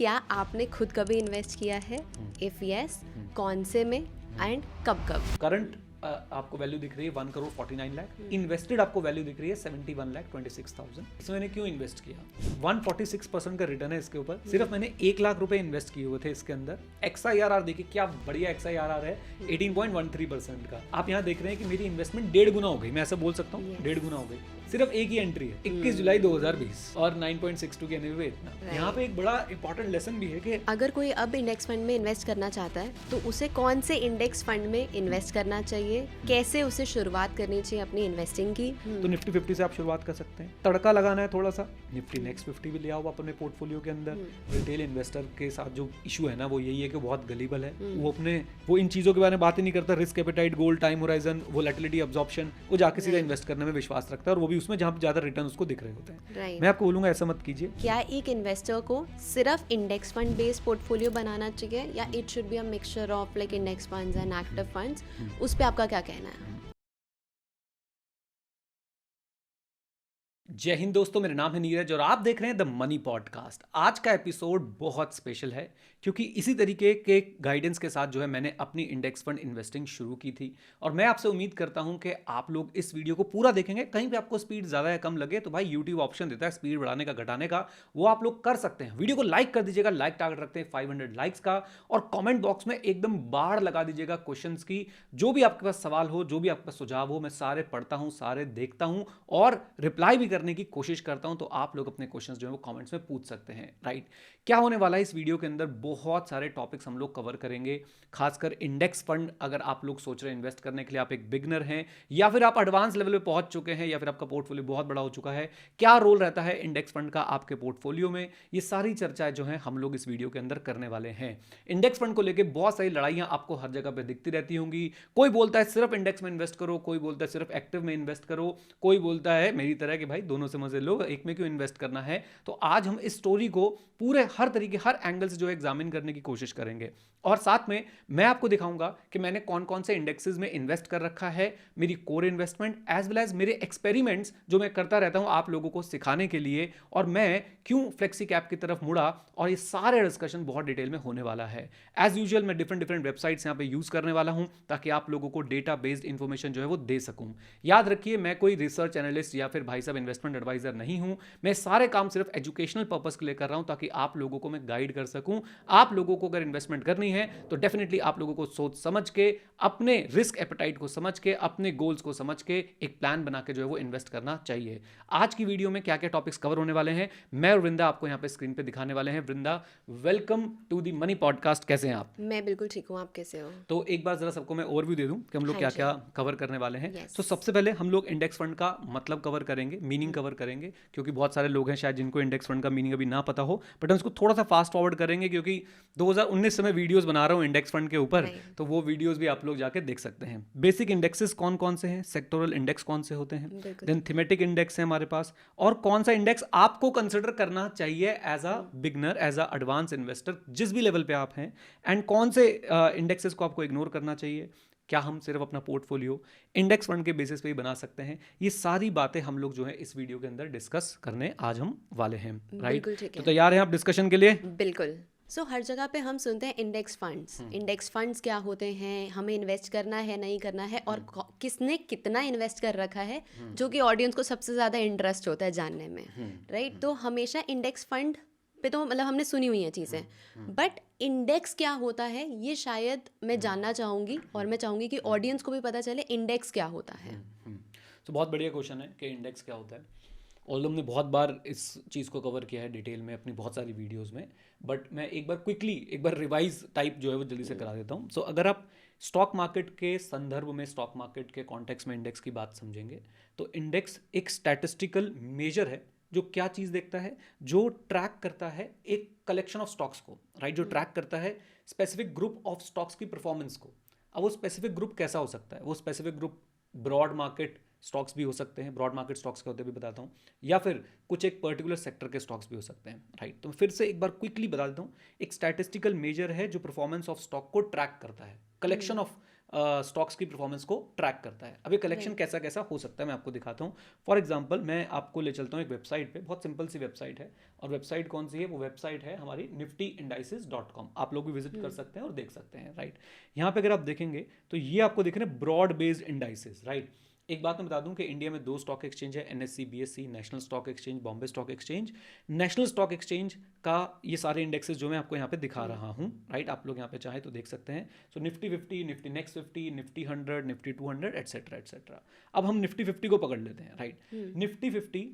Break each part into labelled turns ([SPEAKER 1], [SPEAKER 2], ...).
[SPEAKER 1] क्या आपने खुद कभी इन्वेस्ट किया है? इफ यस, कौन से में एंड कब कब?
[SPEAKER 2] करंट आपको वैल्यू दिख रही है 1 करोड़ 49 लाख, इन्वेस्टेड आपको वैल्यू दिख रही है 71 लाख 26,000। इसमें मैंने क्यों इन्वेस्ट किया? 146% का रिटर्न है इसके ऊपर। सिर्फ मैंने 1 लाख रुपए इन्वेस्ट किए हुए थे इसके अंदर। XIRR देखिए क्या बढ़िया XIRR है 18.13% का। आप यहाँ देख रहे हैं कि मेरी इन्वेस्टमेंट 1.5 गुना हो गई, मैं ऐसा बोल सकता हूँ 1.5 गुना हो गई। सिर्फ एक ही एंट्री है 21 जुलाई 2020 और 9.62 के एनएवी इतना। यहाँ पे एक बड़ा इंपॉर्टेंट लेसन भी है कि
[SPEAKER 1] अगर कोई अब इंडेक्स फंड में इन्वेस्ट करना चाहता है तो उसे कौन से इंडेक्स फंड में इन्वेस्ट करना चाहिए, कैसे उसे शुरुआत करनी चाहिए अपनी इन्वेस्टिंग की?
[SPEAKER 2] तो निफ्टी 50 से आप शुरुआत कर सकते हैं। तड़का लगाना है थोड़ा सा, निफ्टी नेक्स्ट 50 भी ले आओ अपने पोर्टफोलियो के अंदर। रिटेल इन्वेस्टर के साथ जो इशू है ना वो यही है कि बहुत गलीबल है, वो इन चीज़ों के बारे में बात ही नहीं करता। रिस्क एपेटाइट, गोल, टाइम होराइजन, वोलेटिलिटी, अब्जॉर्प्शन, वो जाके सीधा इन्वेस्ट करने में विश्वास रखता है, और वो भी उसमें जहाँ ज्यादा रिटर्न उसको दिख रहे होते हैं। मैं आपको बोलूंगा ऐसा मत कीजिए।
[SPEAKER 1] क्या एक इन्वेस्टर को सिर्फ इंडेक्स फंड बेस्ड पोर्टफोलियो बनाना चाहिए या it should be a mixture of like index funds and active funds? उस पे आपका क्या कहना है?
[SPEAKER 2] जय हिंद दोस्तों, मेरा नाम है नीरज और आप देख रहे हैं द मनी पॉडकास्ट। आज का एपिसोड बहुत स्पेशल है क्योंकि इसी तरीके के गाइडेंस के साथ जो है मैंने अपनी इंडेक्स फंड इन्वेस्टिंग शुरू की थी, और मैं आपसे उम्मीद करता हूं कि आप लोग इस वीडियो को पूरा देखेंगे। कहीं पे आपको स्पीड ज़्यादा या कम लगे तो भाई यूट्यूब ऑप्शन देता है स्पीड बढ़ाने का, घटाने का, वो आप लोग कर सकते हैं। वीडियो को लाइक कर दीजिएगा, लाइक टारगेट रखते हैं 500 लाइक्स का, और कॉमेंट बॉक्स में एकदम बाढ़ लगा दीजिएगा क्वेश्चन की। जो भी आपके पास सवाल हो, जो भी आपका सुझाव हो, मैं सारे पढ़ता हूँ, सारे देखता हूँ और रिप्लाई भी करने की कोशिश करता हूं। तो आप लोग अपने क्वेश्चंस जो है वो कमेंट्स में पूछ सकते हैं, राइट? क्या होने वाला है इस वीडियो के अंदर? बहुत सारे टॉपिक्स हम लोग कवर करेंगे, खासकर इंडेक्स फंड। अगर आप लोग सोच रहे हैं इन्वेस्ट करने के लिए, आप एक बिगनर हैं या फिर आप एडवांस लेवल पे पहुंच चुके हैं या फिर आपका पोर्टफोलियो बहुत बड़ा हो चुका है, क्या रोल रहता है इंडेक्स फंड का आपके पोर्टफोलियो में, ये सारी चर्चाएं जो है हम लोग इस वीडियो के अंदर करने वाले हैं। इंडेक्स फंड को लेकर बहुत सारी लड़ाइयां आपको हर जगह पर दिखती रहती होंगी। कोई बोलता है सिर्फ इंडेक्स में इन्वेस्ट करो, कोई बोलता है सिर्फ एक्टिव में इन्वेस्ट करो, कोई बोलता है मेरी तरह कि भाई दोनों से मजे लो, एक में क्यों इन्वेस्ट करना है। तो आज हम इस स्टोरी को पूरे हर तरीके, हर एंगल से जो है एग्जामिन करने की कोशिश करेंगे, और साथ में मैं आपको दिखाऊंगा कि मैंने कौन कौन से इंडेक्सेस में इन्वेस्ट कर रखा है, मेरी core investment as well as मेरे एक्सपेरिमेंट्स जो मैं करता रहता हूं आप लोगों को सिखाने के लिए, और मैं क्यों फ्लेक्सी कैप की तरफ मुड़ा, और ये सारे डिस्कशन बहुत डिटेल में होने वाला है। एज यूजुअल मैं डिफरेंट वेबसाइट्स यहां पे यूज करने वाला हूं ताकि आप लोगों को डेटा बेस्ड इंफॉर्मेशन जो है वो दे सकूं। याद रखिए, मैं कोई रिसर्च एनालिस्ट या फिर भाई साहब इन्वेस्टमेंट एडवाइजर नहीं हूं। मैं सारे काम सिर्फ एजुकेशनल पर्पस के लिए कर रहा हूं ताकि आप लोगों को मैं गाइड कर सकूं। आप लोगों को अगर इन्वेस्टमेंट करनी है तो डेफिनेटली आप लोगों को सोच समझ के, अपने रिस्क एपेटाइट को समझ के, अपने गोल्स को समझ के एक प्लान बना के जो है वो इन्वेस्ट करना चाहिए। आज की वीडियो में क्या क्या टॉपिक्स कवर होने वाले हैं, मैं और वृंदा आपको यहाँ पे स्क्रीन पे दिखाने वाले हैं। Vrinda, welcome to the money podcast. कैसे हैं आप?
[SPEAKER 1] मैं बिल्कुल ठीक हूँ, आप कैसे हो?
[SPEAKER 2] तो एक बार जरा सबको मैं ओवरव्यू दे दूं कि हम लोग क्या क्या कवर करने वाले हैं।
[SPEAKER 1] Yes.
[SPEAKER 2] तो सबसे पहले हम लोग इंडेक्स फंड का मतलब कवर करेंगे, मीनिंग कवर करेंगे, क्योंकि बहुत सारे लोग हैं शायद जिनको इंडेक्स फंड का मीनिंग अभी ना पता हो, बट हम इसको थोड़ा सा फास्ट फॉरवर्ड करेंगे क्योंकि 2019 से मैं वीडियोस बना रहा हूँ इंडेक्स फंड के ऊपर, तो वो वीडियोस भी आप लोग जाके देख सकते हैं। बेसिक इंडेक्सेस कौन कौन से हैं, सेक्टोरल इंडेक्स कौन से होते हैं, देन थीमेटिक इंडेक्स है हमारे पास, और कौन सा इंडेक्स आपको कंसिडर करना चाहिए as a beginner, as a advance investor, जिस भी लेवल पे आप हैं, एंड कौन से इंडेक्सेस को आपको इग्नोर करना चाहिए। क्या हम सिर्फ अपना पोर्टफोलियो इंडेक्स फंड के बेसिस पे ही बना सकते हैं? ये सारी बातें हम लोग जो है इस वीडियो के अंदर डिस्कस करने आज हम वाले हैं, राइट? तो तैयार हैं आप डिस्कशन के लिए?
[SPEAKER 1] बिल्कुल। हर जगह पे हम सुनते हैं इंडेक्स फंड्स। इंडेक्स फंड्स क्या होते हैं, हमें इन्वेस्ट करना है नहीं करना है, और किसने कितना इन्वेस्ट कर रखा है, जो कि ऑडियंस को सबसे ज़्यादा इंटरेस्ट होता है जानने में, राइट? तो हमेशा इंडेक्स फंड पे तो मतलब हमने सुनी हुई हैं चीज़ें, बट इंडेक्स क्या होता है ये शायद मैं जानना चाहूँगी, और मैं चाहूँगी कि ऑडियंस को भी पता चले इंडेक्स क्या होता है।
[SPEAKER 2] तो बहुत बढ़िया क्वेश्चन है कि इंडेक्स क्या होता है। और हमने बहुत बार इस चीज़ को कवर किया है डिटेल में अपनी बहुत सारी वीडियोस में, बट मैं एक बार क्विकली एक बार रिवाइज टाइप जो है वो जल्दी से करा देता हूँ। सो अगर आप स्टॉक मार्केट के संदर्भ में, स्टॉक मार्केट के कॉन्टेक्स्ट में इंडेक्स की बात समझेंगे, तो इंडेक्स एक स्टैटिस्टिकल मेजर है जो क्या चीज़ देखता है, जो ट्रैक करता है एक कलेक्शन ऑफ स्टॉक्स को, राइट? जो ट्रैक करता है स्पेसिफिक ग्रुप ऑफ स्टॉक्स की परफॉर्मेंस को। अब वो स्पेसिफिक ग्रुप कैसा हो सकता है? वो specific group broad market stocks भी हो सकते हैं, ब्रॉड मार्केट स्टॉक्स क्या होते हैं भी बताता हूँ, या फिर कुछ एक पर्टिकुलर सेक्टर के स्टॉक्स भी हो सकते हैं, राइट? तो फिर से एक बार क्विकली बता देता हूँ, एक स्टैटिस्टिकल मेजर है जो परफॉर्मेंस ऑफ स्टॉक को ट्रैक करता है, कलेक्शन ऑफ स्टॉक्स की परफॉर्मेंस को ट्रैक करता है। अब ये कलेक्शन कैसा कैसा हो सकता है मैं आपको दिखाता हूँ। फॉर एग्जांपल मैं आपको ले चलता हूँ एक वेबसाइट पे, बहुत सिंपल सी वेबसाइट है, और वेबसाइट कौन सी है, वो वेबसाइट है हमारी niftyindices.com। आप लोग भी विजिट कर सकते हैं और देख सकते हैं, राइट। यहाँ पे अगर आप देखेंगे तो ये आपको दिख रहे हैं ब्रॉड बेस्ड इंडाइसेस, राइट। एक बात मैं बता दूं कि इंडिया में 2 स्टॉक एक्सचेंज है, NSE BSE, national stock exchange, Bombay stock exchange. National stock exchange का ये सारे इंडेक्सेस जो मैं आपको यहाँ पे दिखा रहा हूँ, राइट, आप लोग यहाँ पे चाहे तो देख सकते हैं। So Nifty 50, Nifty next 50, Nifty 100, Nifty 200, etcetera etcetera. अब हम निफ्टी 50 को पकड़ लेते हैं, राइट। निफ्टी 50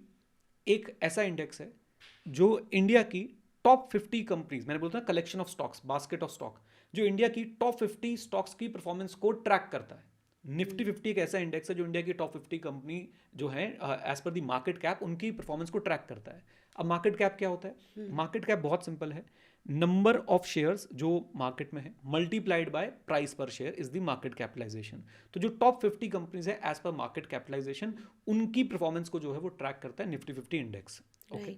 [SPEAKER 2] एक ऐसा इंडेक्स है जो इंडिया की टॉप 50 कंपनीज, मैंने बोलता collection of stocks, basket of stock, जो इंडिया की टॉप 50 स्टॉक्स की परफॉर्मेंस को ट्रैक करता है। निफ्टी 50 एक ऐसा इंडेक्स है जो इंडिया की टॉप 50 कंपनी जो है as per the market cap उनकी परफॉर्मेंस को ट्रैक करता है। अब मार्केट कैप क्या होता है? मार्केट कैप बहुत सिंपल है, नंबर ऑफ शेयर्स जो मार्केट में है multiplied by price per share is the market capitalization. तो जो टॉप 50 कंपनीज है एज पर मार्केट कैपिटलाइजेशन, उनकी परफॉर्मेंस को जो है वो ट्रैक करता है निफ्टी 50 इंडेक्स। ओके,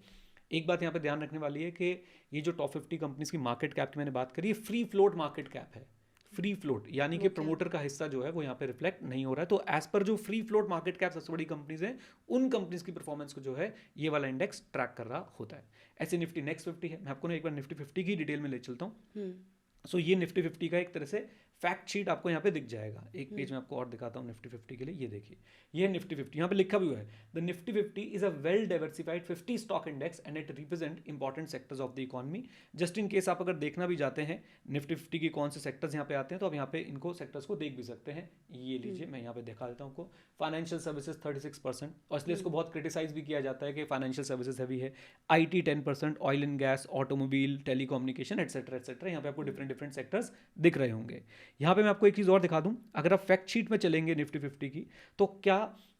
[SPEAKER 2] एक बात यहाँ पे ध्यान रखने वाली है कि ये जो टॉप 50 कंपनीज की मार्केट कैप की मैंने बात करी, फ्री फ्लोट मार्केट कैप है। फ्री फ्लोट यानी कि प्रमोटर का हिस्सा जो है वो यहाँ पे रिफ्लेक्ट नहीं हो रहा है। तो एज पर जो फ्री फ्लोट मार्केट कैप सबसे बड़ी कंपनीज हैं, उन कंपनीज की परफॉर्मेंस को जो है ये वाला इंडेक्स ट्रैक कर रहा होता है। ऐसे निफ्टी नेक्स्ट 50 है, मैं आपको ना एक बार निफ्टी 50 की डिटेल में ले चलता हूँ। सो ये निफ्टी 50 का एक तरह से फैक्ट शीट आपको यहाँ पे दिख जाएगा। एक पेज में आपको और दिखाता हूँ निफ्टी 50 के लिए। ये देखिए, ये निफ्टी 50, यहाँ पे लिखा भी हुआ है, the Nifty 50 is a well diversified 50 stock index and it represent important sectors of the economy. Just in case आप अगर देखना भी जाते हैं निफ्टी 50 की कौन से सेक्टर्स यहाँ पे आते हैं, तो आप यहाँ पे इनको सेक्टर्स को देख भी सकते हैं। ये लीजिए, मैं यहाँ पे दिखा देता हूँ आपको। फाइनेंशियल सर्विसेज 36%, और इसलिए इसको बहुत क्रिटिसाइज भी किया जाता है कि फाइनेंशियल सर्विसेज हैवी है। IT 10%, oil and gas, automobile, telecommunication etcetera etcetera. यहाँ पे आपको डिफरेंट डिफरेंट सेक्टर्स दिख रहे होंगे। यहाँ पे मैं आपको एक चीज़ और दिखा दूं, अगर आप फैक्ट शीट में चलेंगे निफ्टी 50 की, तो क्या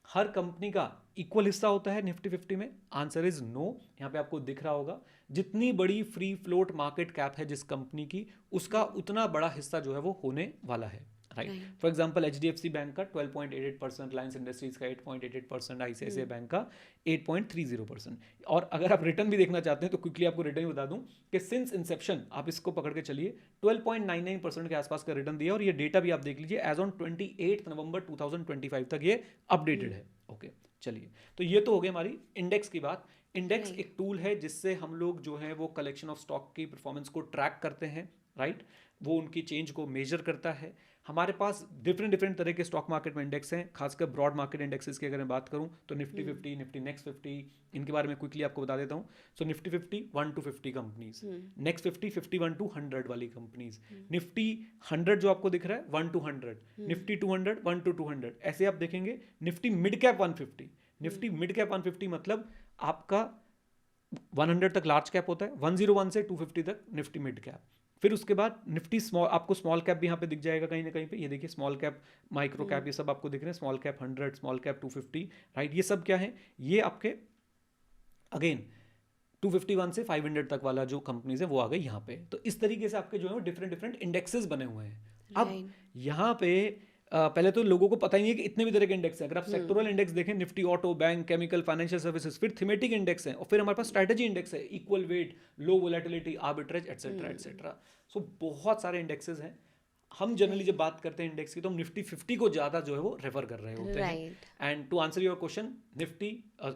[SPEAKER 2] हर कंपनी का इक्वल हिस्सा होता है निफ्टी 50 में? Answer is no. यहाँ पे आपको दिख रहा होगा, जितनी बड़ी फ्री फ्लोट मार्केट कैप है जिस कंपनी की, उसका उतना बड़ा हिस्सा जो है वो होने वाला है, right. For example HDFC bank का 12.88%, रिलायंस इंडस्ट्रीज का 8.88%, ICICI बैंक का 8.30%। और अगर आप रिटर्न भी देखना चाहते हैं तो क्विकली आपको रिटर्न भी बता दूं कि सिंस इंसेप्शन, आप इसको पकड़ के चलिए, 12.99% के आसपास का रिटर्न दिया। और ये डेटा भी आप देख लीजिए, एज ऑन 28 नवंबर 2025 तक ये अपडेटेड है। ओके, चलिए, तो ये तो हो गई हमारी इंडेक्स की बात। इंडेक्स एक टूल है जिससे हम लोग जो है वो कलेक्शन ऑफ स्टॉक की परफॉर्मेंस को ट्रैक करते हैं, राइट। वो उनकी चेंज को मेजर करता है। हमारे पास डिफरेंट डिफरेंट तरह के स्टॉक मार्केट में इंडेक्स हैं। खासकर ब्रॉड मार्केट इंडेक्सेस की अगर मैं बात करूं तो निफ्टी 50, निफ्टी नेक्स्ट 50, इनके बारे में क्विकली आपको बता देता हूं। So Nifty 50 1 to 50 companies, next 50 51 to 100 वाली कंपनीज, निफ्टी 100 जो आपको दिख रहा है 1 to 100, निफ्टी 200 1 to 200। ऐसे आप देखेंगे Nifty mid cap 150, Nifty mid cap 150 मतलब आपका 100 तक लार्ज कैप होता है, 101 से 250 तक निफ्टी मिड कैप। फिर उसके बाद निफ्टी स्मॉल, आपको स्मॉल कैप भी यहाँ पे दिख जाएगा कहीं ना कहीं पे। ये देखिए स्मॉल कैप, माइक्रो कैप, ये सब आपको दिख रहे हैं। Small cap 100, small cap 250, right. ये सब क्या है? ये आपके अगेन 251 से 500 तक वाला जो कंपनीज है वो आ गई यहाँ पे। तो इस तरीके से आपके जो है वो डिफरेंट डिफरेंट इंडेक्सेस बने हुए हैं। अब यहाँ पे पहले तो लोगों को पता ही नहीं है कि इतने भी तरह के इंडेक्स हैं। अगर आप सेक्टोरल इंडेक्स देखें, Nifty auto, bank, chemical, financial services, फिर थीमेटिक इंडेक्स है, और फिर हमारे पास स्ट्रैटेजी इंडेक्स है, इक्वल वेट, लो वोलेटिलिटी, आर्बिट्रेज एटसेट्रा एटसेट्रा। सो बहुत सारे इंडेक्सेस हैं। हम जनरली जब बात करते हैं इंडेक्स की तो हम निफ्टी 50 को ज़्यादा जो है वो रेफर कर रहे होते हैं। And to answer your question, Nifty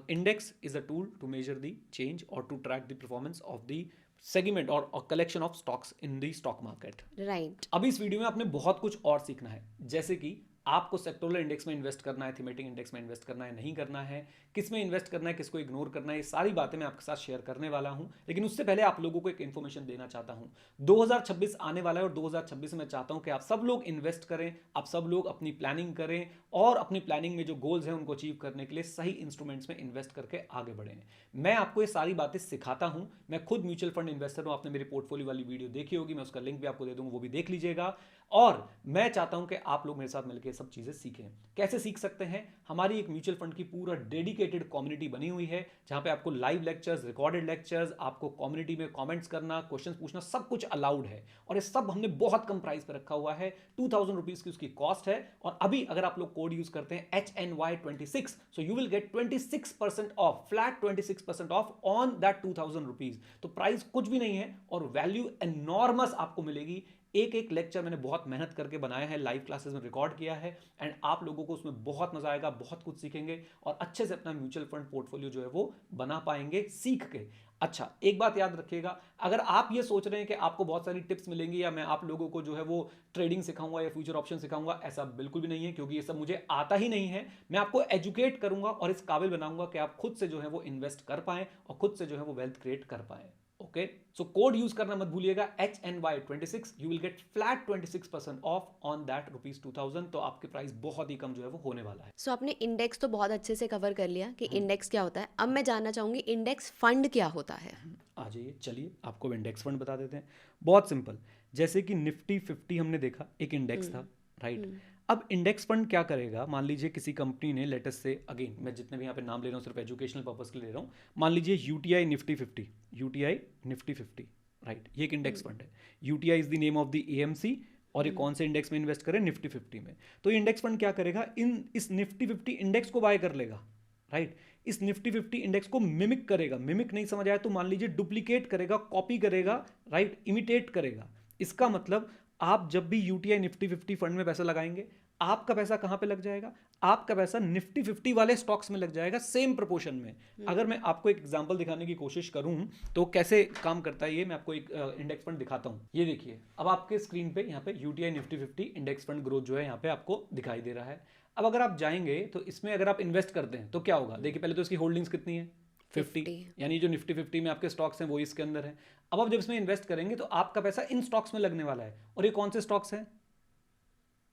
[SPEAKER 2] index is a tool to measure the change और to track the performance of the segment और collection of stocks in the stock market, right. अभी इस वीडियो में आपने बहुत कुछ और सीखना है, जैसे कि आपको सेक्टोरल इंडेक्स में इन्वेस्ट करना है, थीमेटिक इंडेक्स में इन्वेस्ट करना है, नहीं करना है, किस में इन्वेस्ट करना है, किसको इग्नोर करना है, ये सारी बातें मैं आपके साथ शेयर करने वाला हूं। लेकिन उससे पहले आप लोगों को एक इन्फॉर्मेशन देना चाहता हूं। 2026 आने वाला है और 2026 में मैं चाहता हूं कि आप सब लोग इन्वेस्ट करें, आप सब लोग अपनी प्लानिंग करें और अपनी प्लानिंग में जो गोल्स हैं उनको अचीव करने के लिए सही इंस्ट्रूमेंट्स में इन्वेस्ट करके आगे बढ़ें। मैं आपको ये सारी बातें सिखाता हूं। मैं खुद म्यूचुअल फंड इन्वेस्टर हूं। आपने मेरी पोर्टफोलियो वाली वीडियो देखी होगी, मैं उसका लिंक भी आपको दे दूंगा, वो भी देख लीजिएगा। और मैं चाहता हूं कि आप लोग मेरे साथ मिलकर सब चीजें सीखें। कैसे सीख सकते हैं? हमारी एक म्यूचुअल फंड की पूरा डेडिकेटेड कम्युनिटी बनी हुई है, जहां पे आपको लाइव लेक्चर्स, रिकॉर्डेड लेक्चर्स, आपको कम्युनिटी में कमेंट्स करना, क्वेश्चंस पूछना, सब कुछ अलाउड है। और ये सब हमने बहुत कम प्राइस पे रखा हुआ है। 2000 रुपीज की उसकी कॉस्ट है। और अभी अगर आप लोग कोड यूज करते हैं HNY26, so you will get 26% of, flat 26% of on that 2000 rupees. तो प्राइस कुछ भी नहीं है और वैल्यू एनॉर्मस आपको मिलेगी। एक एक लेक्चर मैंने बहुत मेहनत करके बनाया है, लाइव क्लासेस में रिकॉर्ड किया है, एंड आप लोगों को उसमें बहुत मजा आएगा, बहुत कुछ सीखेंगे और अच्छे से अपना म्यूचुअल फंड पोर्टफोलियो जो है वो बना पाएंगे सीख के। अच्छा, एक बात याद रखिएगा, अगर आप ये सोच रहे हैं कि आपको बहुत सारी टिप्स मिलेंगी या मैं आप लोगों को जो है वो ट्रेडिंग सिखाऊंगा या फ्यूचर ऑप्शन सिखाऊंगा, ऐसा बिल्कुल भी नहीं है, क्योंकि ये सब मुझे आता ही नहीं है। मैं आपको एजुकेट करूंगा और इस काबिल बनाऊंगा कि आप खुद से जो है वो इन्वेस्ट कर पाएं और खुद से जो है वो वेल्थ क्रिएट कर पाएं। ओके, सो कोड यूज करना मत भूलिएगा, HNY26, you will get flat 26% of on that ₹2000। तो आपके प्राइस बहुत ही कम जो है वो होने वाला है।
[SPEAKER 1] सो आपने इंडेक्स तो बहुत अच्छे से कवर कर लिया कि इंडेक्स क्या होता है। अब मैं जानना चाहूंगी इंडेक्स फंड क्या होता है।
[SPEAKER 2] आ जाइए, चलिए आपको इंडेक्स फंड बता देते हैं। बहुत सिंपल, जैसे कि निफ्टी 50 हमने देखा एक इंडेक्स था, राइट। अब इंडेक्स फंड क्या करेगा, मान लीजिए किसी कंपनी ने, लेटेस्ट से, अगेन मैं जितने भी यहाँ पे नाम ले रहा हूँ सिर्फ एजुकेशनल पर्पस के लिए ले रहा हूँ, मान लीजिए UTI Nifty 50, UTI Nifty 50, right, ये एक इंडेक्स फंड है। UTI is the name of the AMC, और ये कौन से इंडेक्स में इन्वेस्ट करें, निफ्टी 50 में। तो ये इंडेक्स फंड क्या करेगा, इस निफ्टी 50 इंडेक्स को बाय कर लेगा, राइट। इस निफ्टी 50 इंडेक्स को मिमिक करेगा, मिमिक नहीं समझ आया तो मान लीजिए डुप्लीकेट करेगा, कॉपी करेगा, राइट, इमिटेट करेगा। इसका मतलब आप जब भी यूटीआई निफ्टी 50 फंड में पैसा लगाएंगे, आपका पैसा कहां पे लग जाएगा, आपका पैसा निफ्टी 50 वाले स्टॉक्स में लग जाएगा, सेम प्रोपोर्शन में। अगर मैं आपको एक एग्जांपल दिखाने की कोशिश करूं तो कैसे काम करता है ये, मैं आपको एक इंडेक्स फंड दिखाता हूं। ये देखिए, अब आपके स्क्रीन पे यहाँ पे UTI Nifty 50 index fund growth जो है यहाँ पे आपको दिखाई दे रहा है। अब अगर आप जाएंगे तो इसमें अगर आप इन्वेस्ट करते हैं तो क्या होगा, देखिए पहले तो इसकी होल्डिंग्स कितनी है, 50, यानी जो निफ्टी 50 में आपके स्टॉक्स हैं वो इसके अंदर है। अब आप जब इसमें इन्वेस्ट करेंगे तो आपका पैसा इन स्टॉक्स में लगने वाला है, और ये कौन से स्टॉक्स हैं,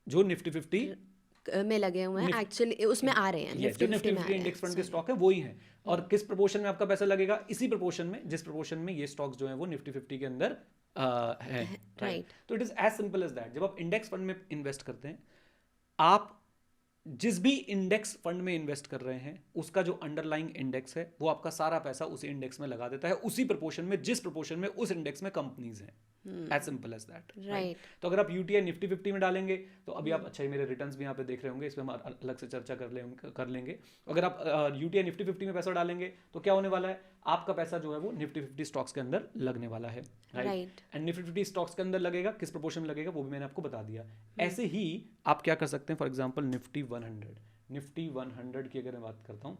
[SPEAKER 2] जो निफ्टी 50
[SPEAKER 1] में लगे हुए हैं, एक्चुअली उसमें आ रहे हैं,
[SPEAKER 2] जो निफ्टी 50 इंडेक्स फंड के स्टॉक है वो ही है। और किस प्रोपोर्शन में आपका पैसा लगेगा, इसी प्रोपोर्शन में जिस प्रोपोर्शन में ये स्टॉक्स जो है वो निफ्टी 50 के अंदर है, राइट। तो it is as simple as that. जब आप इंडेक्स फंड में इन्वेस्ट करते हैं, आप जिस भी इंडेक्स फंड में इन्वेस्ट कर रहे हैं उसका जो अंडरलाइंग इंडेक्स है वो आपका सारा पैसा उसी इंडेक्स में लगा देता है, उसी प्रोपोर्शन में जिस प्रोपोर्शन में उस इंडेक्स में कंपनीज हैं। As simple as that, right. तो अगर आप यूटीआई निफ्टी 50 में डालेंगे तो अभी आप, अच्छा मेरे रिटर्न्स भी यहाँ पे देख रहे होंगे, इस पर हम अलग से चर्चा कर लेंगे। अगर आप यूटीआई निफ्टी 50 में पैसा डालेंगे तो क्या होने वाला है, आपका पैसा जो है वो निफ्टी 50 स्टॉक्स के अंदर लगने वाला है, राइट। एंड निफ्टी 50 स्टॉक्स के अंदर लगेगा, किस प्रोपोर्शन में लगेगा वो भी मैंने आपको बता दिया। ऐसे ही आप क्या कर सकते हैं, फॉर एग्जाम्पल निफ्टी 100 की अगर मैं बात करता हूँ,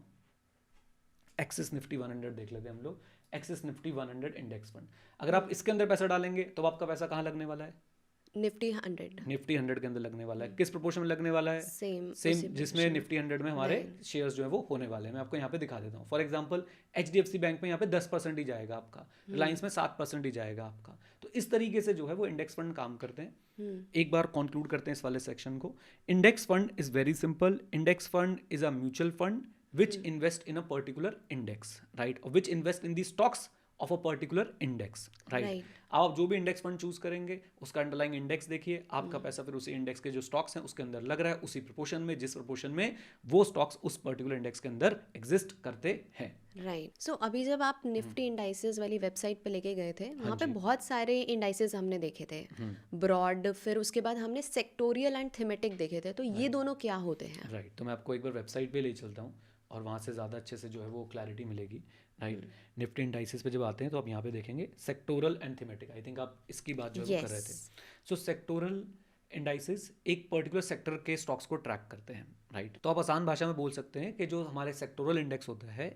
[SPEAKER 2] एक्सिस निफ्टी 100 देख लेते हैं हम लोग, एक्सिस निफ्टी 100 इंडेक्स फंड। अगर आप इसके अंदर पैसा डालेंगे तो आपका पैसा कहाँ लगने वाला है,
[SPEAKER 1] निफ्टी 100
[SPEAKER 2] के अंदर लगने वाला है। किस प्रोपोर्शन में लगने वाला है, सेम जिसमें निफ्टी 100 में हमारे शेयर्स जो है वो होने वाले हैं। मैं आपको यहाँ पे दिखा देता हूँ। फॉर एग्जांपल HDFC बैंक में यहाँ पे 10% ही जाएगा आपका, रिलायंस में 7% ही जाएगा आपका। तो इस तरीके से जो है वो इंडेक्स फंड काम करते हैं। एक बार कंक्लूड करते हैं इस वाले सेक्शन को। Index fund is very simple. Index fund is a mutual fund which invest in a particular index, right, or which invest in the stocks of a particular index, right. आप जो भी index fund choose करेंगे उसका underlying index देखिए, आपका पैसा फिर उसी इंडेक्स के जो स्टॉक्स हैं उसके अंदर लग रहा है, उसी प्रोपोर्शन में जिस प्रोपोर्शन में वो स्टॉक्स उस पर्टिकुलर इंडेक्स के अंदर एग्जिस्ट करते हैं,
[SPEAKER 1] राइट। सो अभी जब आप निफ्टी इंडाइसेस वाली वेबसाइट पे लेके गए थे, वहाँ पे बहुत सारे इंडाइसेस हमने देखे थे, ब्रॉड, फिर उसके बाद हमने सेक्टोरियल एंड थीमेटिक देखे थे। तो ये दोनों क्या होते हैं,
[SPEAKER 2] राइट। तो मैं आपको एक बार वेबसाइट पे ले चलता हूँ और वहाँ से ज़्यादा अच्छे से जो है वो क्लैरिटी मिलेगी, राइट। निफ्टी इंडाइसेस पे जब आते हैं तो आप यहाँ पे देखेंगे sectoral and thematic. I think आप इसकी बात जो है वो कर रहे थे। सो सेक्टोरल इंडाइसेस एक पर्टिकुलर सेक्टर के स्टॉक्स को ट्रैक करते हैं, राइट। तो आप आसान भाषा में बोल सकते हैं कि जो हमारे सेक्टोरल इंडेक्स होता है,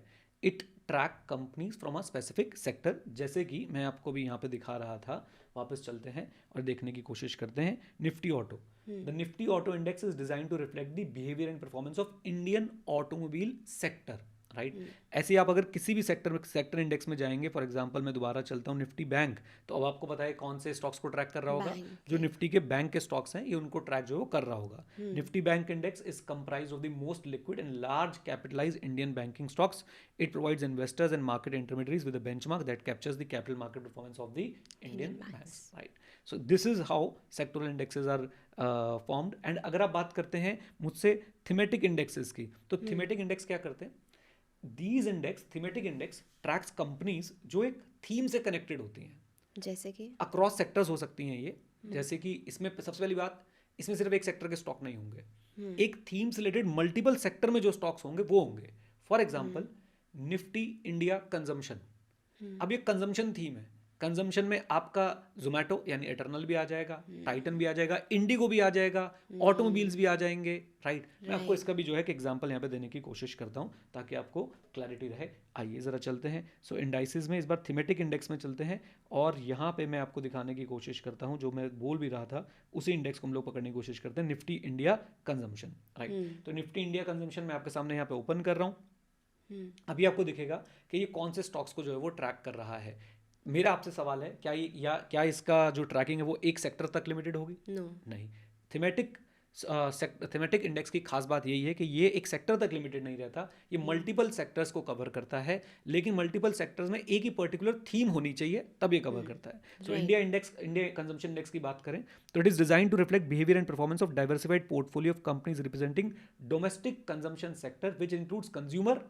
[SPEAKER 2] it track companies from a specific sector. जैसे कि मैं आपको भी यहाँ पे दिखा रहा था, वापस चलते हैं और देखने की कोशिश करते हैं। Nifty auto, the Nifty auto index is design to reflect the behaviour and performance of Indian automobile sector, right. ऐसे ही आप अगर किसी भी सेक्टर इंडेक्स में जाएंगे, फॉर एग्जांपल मैं दोबारा चलता हूँ निफ्टी बैंक, तो अब आपको पता है कौन से स्टॉक्स को ट्रैक कर रहा होगा, जो निफ्टी के बैंक के स्टॉक्स हैं ये उनको ट्रैक जो कर रहा होगा। Nifty bank index is comprise of the most liquid and large capitalized Indian banking stocks. It provides investors and market intermediaries with a benchmark that captures the capital market performance of the Indian banks, right. So this is how sectoral indexes are formed. And अगर आप बात करते हैं मुझसे thematic indexes की, तो thematic index क्या करते हैं, these index, thematic index tracks companies जो एक थीम से कनेक्टेड होती हैं,
[SPEAKER 1] जैसे कि
[SPEAKER 2] अक्रॉस सेक्टर्स हो सकती हैं ये। जैसे कि इसमें सबसे पहली बात, इसमें सिर्फ एक सेक्टर के स्टॉक नहीं होंगे, एक थीम से रिलेटेड मल्टीपल सेक्टर में जो स्टॉक्स होंगे वो होंगे। For example Nifty India consumption, अब ये कंजम्पशन थीम है, कंजम्पशन में आपका जोमेटो यानी एटर्नल भी आ जाएगा, टाइटन भी आ जाएगा, इंडिगो भी आ जाएगा, ऑटोमोबाइल्स भी आ जाएंगे, राइट। मैं आपको इसका भी जो है कि एग्जांपल यहाँ पे देने की कोशिश करता हूँ ताकि आपको क्लैरिटी रहे। आइए ज़रा चलते हैं। सो इंडाइसिस में इस बार थीमेटिक इंडेक्स में चलते हैं और यहाँ पे मैं आपको दिखाने की कोशिश करता हूँ, जो मैं बोल भी रहा था उसी इंडेक्स को हम लोग पकड़ने की कोशिश करते हैं, निफ्टी इंडिया कंजम्पशन, राइट। तो निफ्टी इंडिया कंजम्पशन मैं आपके सामने यहाँ पे ओपन कर रहा हूँ। अभी आपको दिखेगा कि ये कौन से स्टॉक्स को जो है वो ट्रैक कर रहा है। मेरा आपसे सवाल है, क्या इसका जो ट्रैकिंग है वो एक सेक्टर तक लिमिटेड होगी? नहीं। थीमेटिक इंडेक्स की खास बात यही है कि ये एक सेक्टर तक लिमिटेड नहीं रहता, ये मल्टीपल सेक्टर्स को कवर करता है, लेकिन मल्टीपल सेक्टर्स में एक ही पर्टिकुलर थीम होनी चाहिए तब ये कवर करता है। सो इंडिया कंजम्पशन इंडेक्स की बात करें तो it is design to reflect behaviour and performance of diversified portfolio of companies representing domestic consumption sector which includes consumer,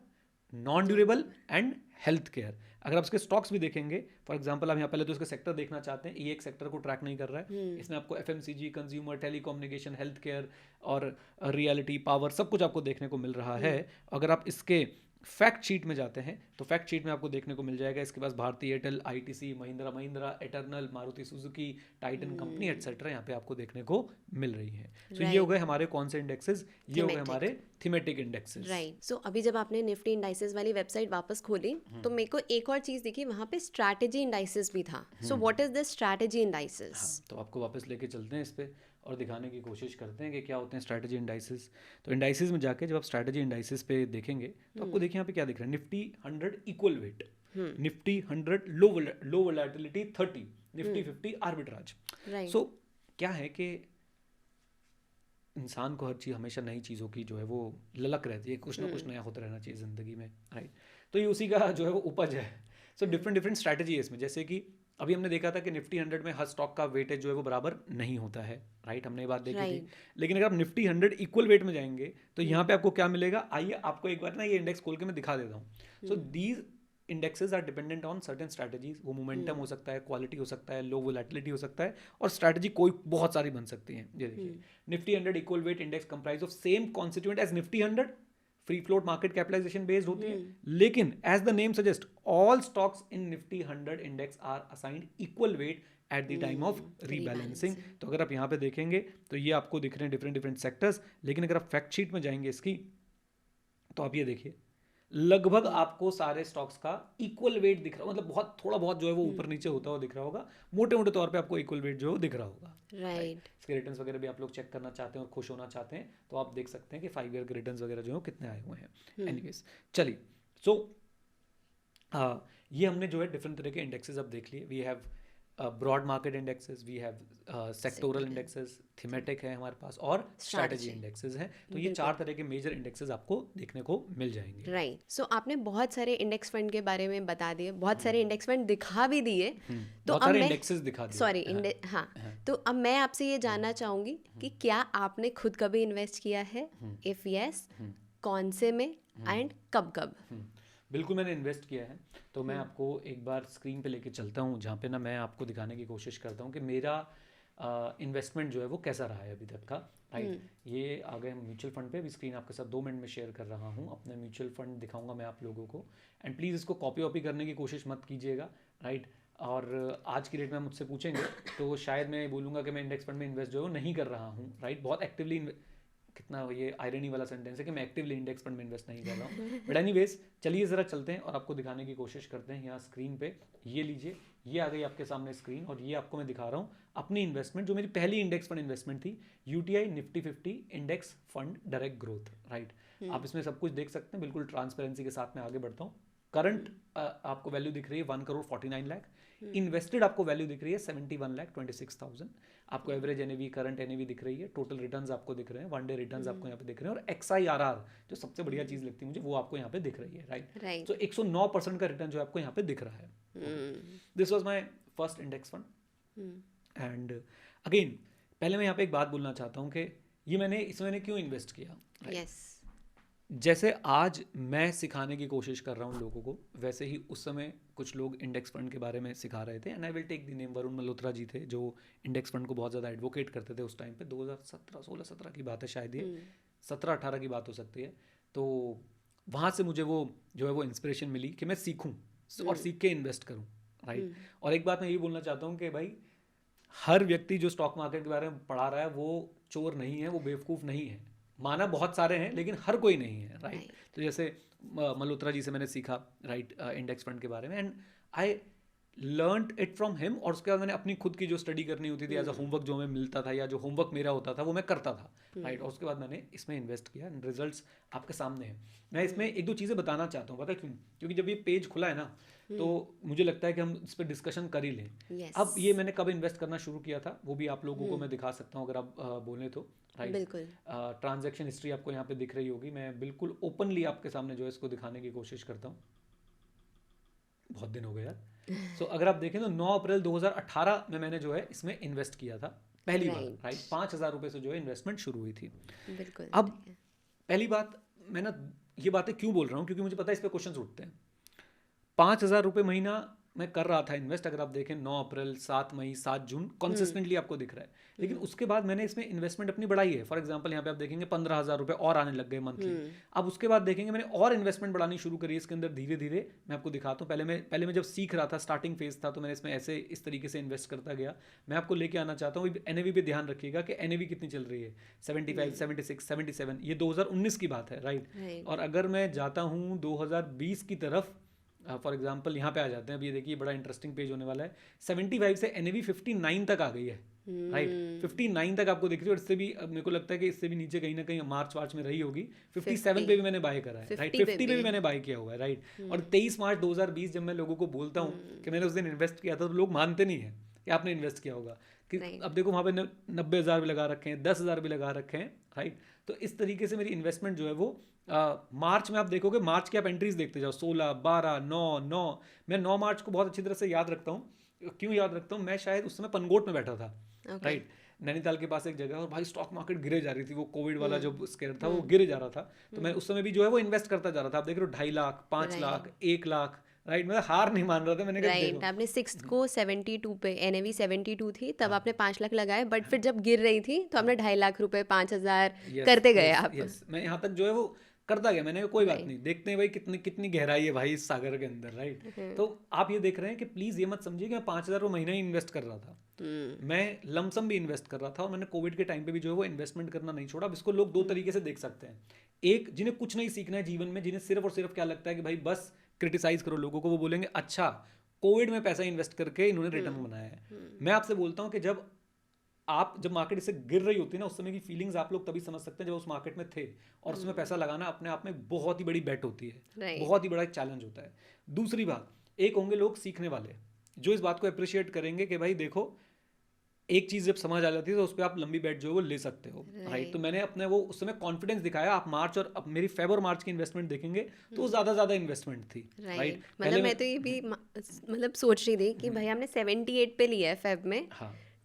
[SPEAKER 2] non durable and health care. अगर आप इसके स्टॉक्स भी देखेंगे, फॉर एग्जांपल आप यहाँ पहले तो इसके सेक्टर देखना चाहते हैं, ये एक सेक्टर को ट्रैक नहीं कर रहा है, इसमें आपको FMCG, consumer, telecommunication, health care और रियलिटी, पावर सब कुछ आपको देखने को मिल रहा है। अगर आप इसके फैक्ट शीट में जाते हैं तो फैक्ट शीट में आपको देखने को मिल जाएगा इसके पास Bharti Airtel, ITC, Mahindra Mahindra, Eternal, Maruti Suzuki, Titan company etcetera यहाँ पे आपको देखने को मिल रही है। तो ये हो गए हमारे कौन से इंडेक्सेस, ये हो गए हमारे थीमेटिक इंडेक्सेस,
[SPEAKER 1] राइट। सो अभी जब आपने निफ्टी इंडाइसेस वाली वेबसाइट वापस खोली तो मेरे को एक और चीज दिखी, वहाँ पे स्ट्रैटेजी इंडाइसेस भी था। So what is the strategy indices?
[SPEAKER 2] तो आपको वापस लेके चलते हैं इस पे और दिखाने की कोशिश करते हैं कि क्या होते हैं स्ट्रैटेजी इंडाइसेस। तो इंडाइसेस में जाके जब आप स्ट्रैटेजी इंडाइसेस पे देखेंगे तो आपको देखिए यहाँ पे क्या दिख रहा है, निफ्टी 100 इक्वल वेट, निफ्टी 100 लो वोलेटिलिटी 30, निफ्टी 50 आर्बिट्राज। सो क्या है कि इंसान को हर चीज़ हमेशा नई चीज़ों की जो है वो ललक रहती है, कुछ ना कुछ नया होता रहना चाहिए ज़िंदगी में, राइट। तो ये उसी का जो है वो उपज है। सो डिफरेंट स्ट्रैटेजी है इसमें, जैसे कि अभी हमने देखा था कि निफ्टी 100 में हर स्टॉक का वेटेज जो है वो बराबर नहीं होता है, राइट, हमने ये बात देखी थी। लेकिन अगर आप निफ्टी 100 इक्वल वेट में जाएंगे तो यहाँ पे आपको क्या मिलेगा, आइए आपको एक बार ना ये इंडेक्स खोल के मैं दिखा देता हूँ। So these indexes are dependent on certain strategies. वो मोमेंटम हो सकता है, क्वालिटी हो सकता है, लो वोलेटिलिटी हो सकता है, और स्ट्रैटेजी कोई बहुत सारी बन सकती है। ये देखिए, Nifty 100 equal weight index comprise of same constituent as Nifty 100, free float market capitalization based होती है, लेकिन as the name suggest all stocks in Nifty 100 index are assigned equal weight at the time of rebalancing. तो अगर आप यहाँ पे देखेंगे तो ये आपको दिख रहे हैं डिफरेंट सेक्टर्स, लेकिन अगर आप फैक्ट शीट में जाएंगे इसकी तो आप ये देखिए लगभग आपको सारे स्टॉक्स का इक्वल वेट दिख रहा, मतलब बहुत थोड़ा बहुत जो है वो ऊपर नीचे होता हुआ दिख रहा होगा, मोटे मोटे तौर पे आपको इक्वल वेट जो दिख रहा होगा,
[SPEAKER 1] राइट।
[SPEAKER 2] इसके रिटर्न्स वगैरह भी आप लोग चेक करना चाहते हैं और खुश होना चाहते हैं तो आप देख सकते हैं कि 5 ईयर के रिटर्न्स वगैरह जो है कितने आए हुए हैं। एनीवेज चलिए, सो ये हमने जो है डिफरेंट तरह के इंडेक्सेस अब देख लिए। We have broad market indexes, we have sectoral indexes, thematic है हमारे पास, और स्ट्रैटेजी इंडेक्सेस हैं। तो ये 4 तरह के मेजर इंडेक्सेस आपको देखने को मिल जाएंगे,
[SPEAKER 1] राइट। सो आपने बहुत सारे इंडेक्स फंड के बारे में बता दिए, बहुत सारे इंडेक्स फंड दिखा भी दिए, तो
[SPEAKER 2] बहुत
[SPEAKER 1] अब
[SPEAKER 2] सारे
[SPEAKER 1] मैं
[SPEAKER 2] इंडेक्सेस दिखा दिए,
[SPEAKER 1] सॉरी हाँ, तो अब मैं आपसे ये जानना चाहूँगी कि क्या आपने खुद कभी इन्वेस्ट किया है, इफ़ यस कौन से में एंड कब कब?
[SPEAKER 2] बिल्कुल मैंने इन्वेस्ट किया है। तो मैं आपको एक बार स्क्रीन पे लेके चलता हूँ जहाँ पे ना मैं आपको दिखाने की कोशिश करता हूँ कि मेरा इन्वेस्टमेंट जो है वो कैसा रहा है अभी तक का, राइट। ये आ गए हम म्यूचुअल फंड पे। अभी स्क्रीन आपके साथ 2 मिनट में शेयर कर रहा हूँ, अपने म्यूचुअल फंड दिखाऊंगा मैं आप लोगों को, एंड प्लीज़ इसको कॉपी वॉपी करने की कोशिश मत कीजिएगा, राइट। और आज की डेट में मुझसे पूछेंगे तो शायद मैं बोलूँगा कि मैं इंडेक्स फंड में इन्वेस्ट जो है नहीं कर रहा हूँ, राइट। बहुत एक्टिवली, कितना ये आयरनी वाला सेंटेंस है कि मैं एक्टिवली इंडेक्स फंड में इन्वेस्ट नहीं कर रहा हूँ, बट एनीवेज चलिए ज़रा चलते हैं और आपको दिखाने की कोशिश करते हैं। यहाँ स्क्रीन पे ये लीजिए, ये आ गई आपके सामने स्क्रीन, और ये आपको मैं दिखा रहा हूँ अपनी इन्वेस्टमेंट, जो मेरी पहली इंडेक्स फंड इन्वेस्टमेंट थी, UTI Nifty 50 index fund direct growth, right. आप इसमें सब कुछ देख सकते हैं, बिल्कुल ट्रांसपेरेंसी के साथ मैं आगे बढ़ता हूँ। करंट आपको वैल्यू दिख रही है 1,49 लाख, इन्वेस्टेड आपको वैल्यू दिख रही है 71,26,000, आपको एवरेज एनएवी, करंट एनएवी दिख रही है, टोटल रिटर्न्स आपको दिख रहे हैं, 1 डे रिटर्न्स आपको यहाँ पे दिख रहे हैं, और XIRR जो सबसे बढ़िया चीज़ लगती है मुझे, वो आपको यहाँ पे दिख रही है, राइट। तो 109% का रिटर्न जो आपको यहाँ पे दिख रहा है। This was my first index fund. And again पहले मैं यहाँ पे एक बात बोलना चाहता हूँ कि ये इसमें क्यों इन्वेस्ट किया,
[SPEAKER 1] यस।
[SPEAKER 2] जैसे आज मैं सिखाने की कोशिश कर रहा हूँ लोगों को, वैसे ही उस समय कुछ लोग इंडेक्स फंड के बारे में सिखा रहे थे, and I will take the name, Varun Malhotra ji थे जो इंडेक्स फंड को बहुत ज़्यादा एडवोकेट करते थे उस टाइम पे, 2016 की बात है शायद, ये 17-18 की बात हो सकती है। तो वहाँ से मुझे वो जो है वो इंस्पिरेशन मिली कि मैं सीखूँ और सीख के इन्वेस्ट करूँ, राइट। और एक बात मैं ये बोलना चाहता हूँ कि भाई हर व्यक्ति जो स्टॉक मार्केट के बारे में पढ़ा रहा है वो चोर नहीं है, वो बेवकूफ़ नहीं है। माना बहुत सारे हैं लेकिन हर कोई नहीं है, राइट। तो जैसे मल्होत्रा जी से मैंने सीखा, राइट, इंडेक्स फंड के बारे में, and I learn it from him. और उसके बाद मैंने अपनी खुद की जो स्टडी करनी होती थी एज अ होमवर्क, जो हमें मिलता था या जो होमवर्क मेरा होता था वो मैं करता था, राइट। और उसके बाद मैंने इसमें इन्वेस्ट किया, रिजल्ट्स आपके सामने हैं। मैं इसमें एक दो चीज़ें बताना चाहता हूँ, पता है क्यों? क्योंकि जब ये पेज खुला है ना तो मुझे लगता है कि हम इस पर डिस्कशन कर ही लें।
[SPEAKER 1] Yes.
[SPEAKER 2] अब ये मैंने कब इन्वेस्ट करना शुरू किया था वो भी आप लोगों को मैं दिखा सकता हूँ अगर आप बोलें तो, राइट।
[SPEAKER 1] बिल्कुल।
[SPEAKER 2] ट्रांजैक्शन हिस्ट्री आपको यहाँ पे दिख रही होगी, मैं बिल्कुल ओपनली आपके सामने जो है इसको दिखाने की कोशिश करता हूँ। बहुत दिन हो गए यार। सो अगर आप देखें तो 9 अप्रैल 2018 में मैंने जो है इसमें इन्वेस्ट किया था पहली बार, राइट। 5,000 रुपये से जो है इन्वेस्टमेंट शुरू हुई थी।
[SPEAKER 1] बिल्कुल।
[SPEAKER 2] अब पहली बात, मैं ना ये बातें क्यों बोल रहा हूँ क्योंकि मुझे पता है इस पर क्वेश्चन उठते हैं। 5,000 रुपये महीना मैं कर रहा था इन्वेस्ट, अगर आप देखें 9 अप्रैल, 7 मई, 7 जून कंसिस्टेंटली आपको दिख रहा है। लेकिन उसके बाद मैंने इसमें इन्वेस्टमेंट अपनी बढ़ाई है। फॉर एग्जांपल यहाँ पे आप देखेंगे 15,000 रुपये और आने लग गए मंथली। अब उसके बाद देखेंगे मैंने और इन्वेस्टमेंट बढ़ानी शुरू करी है इसके अंदर धीरे धीरे। मैं आपको दिखाता हूँ। पहले मैं जब सीख रहा था, स्टार्टिंग फेज था, तो मैंने इसमें ऐसे इस तरीके से इन्वेस्ट करता गया। मैं आपको लेके आना चाहता हूँ NAV पे ध्यान रखिएगा कि NAV कितनी चल रही है, 75, 76, 77। ये 2019 की बात है, राइट। और अगर मैं जाता हूँ 2020 की तरफ, फॉर एग्जाम्पल यहाँ पे आ जाते हैं। अब ये देखिए बड़ा इंटरेस्टिंग पेज होने वाला है। 75 से NAV 59 तक आ गई है, राइट। 59 तक आपको दिख रही है। और इससे भी मेरे को लगता है कि इससे भी नीचे कहीं ना कहीं मार्च में रही होगी। 57 पे भी मैंने बाय करा है, राइट। 50 पे भी मैंने बाय किया हुआ है, राइट। और 23 मार्च 2020 जब मैं लोगों को बोलता हूँ कि मैंने उस दिन इन्वेस्ट किया था तो लोग मानते नहीं है कि आपने इन्वेस्ट किया होगा। कि अब देखो वहाँ पे 90,000 भी लगा रखे हैं, 10,000 भी लगा रखे हैं, राइट। तो इस तरीके से मेरी इन्वेस्टमेंट जो है वो मार्च में आप देखोगे, मार्च की आप एंट्रीज देखते जाओ, 16, 12, 9। मैं 9 मार्च को बहुत अच्छी तरह से याद रखता हूँ। क्यों याद रखता हूँ? मैं शायद उस समय पनगोट में बैठा था, राइट। नैनीताल के पास एक जगह, और भाई स्टॉक मार्केट गिरे जा रही थी। वो कोविड वाला जो स्केयर था वो गिरे जा रहा था। तो मैं उस समय भी जो है वो इन्वेस्ट करता जा रहा था। आप देख रहे हो 2.5 लाख, 5 लाख, 1 लाख, राइट। मैं हार नहीं मान रहा था। मैंने कहा
[SPEAKER 1] राइट, आपने 6 को 72 पे, NAV 72 थी तब आपने 5 लाख लगाए, बट फिर जब गिर रही थी तो आपने 2.5 लाख रुपए, 5,000 करते गए आप।
[SPEAKER 2] मैं यहाँ तक जो है वो करता गया। मैंने कोई बात नहीं, देखते हैं भाई कितनी कितनी गहराई है भाई इस सागर के अंदर, राइट। तो आप ये देख रहे हैं कि प्लीज ये मत समझिए कि मैं 5,000 रुपये महीना ही इन्वेस्ट कर रहा था। मैं लमसम भी इन्वेस्ट कर रहा था। और मैंने कोविड के टाइम पे भी जो है वो इन्वेस्टमेंट करना नहीं छोड़ा। अब इसको लोग दो तरीके से देख सकते हैं। एक, जिन्हें कुछ नहीं सीखना है जीवन में, जिन्हें सिर्फ और सिर्फ क्या लगता है कि भाई बस क्रिटिसाइज करो लोगों को, वो बोलेंगे अच्छा कोविड में पैसा इन्वेस्ट करके इन्होंने रिटर्न बनाया है। मैं आपसे बोलता हूँ कि जब मार्केट इससे गिर रही होती है ना, उस समय की फीलिंग्स आप लोग तभी समझ सकते हैं जब उस मार्केट में थे। और उसमें पैसा लगाना अपने आप में बहुत ही बड़ी बेट होती है, बहुत ही बड़ा एक चैलेंज होता है। दूसरी बात, एक होंगे लोग सीखने वाले जो इस बात को अप्रिशिएट करेंगे कि भाई देखो एक चीज़ जब समझ आ जाती है तो उस पर आप लंबी बेट जो है वो ले सकते हो, राइट। तो मैंने अपने वो उस समय कॉन्फिडेंस दिखाया। आप मार्च और अब मेरी फेब और मार्च की इन्वेस्टमेंट देखेंगे तो ज़्यादा इन्वेस्टमेंट थी, राइट।
[SPEAKER 1] मतलब मैं तो ये भी मतलब सोच रही थी कि भाई हमने 78 पे लिया है फेब में,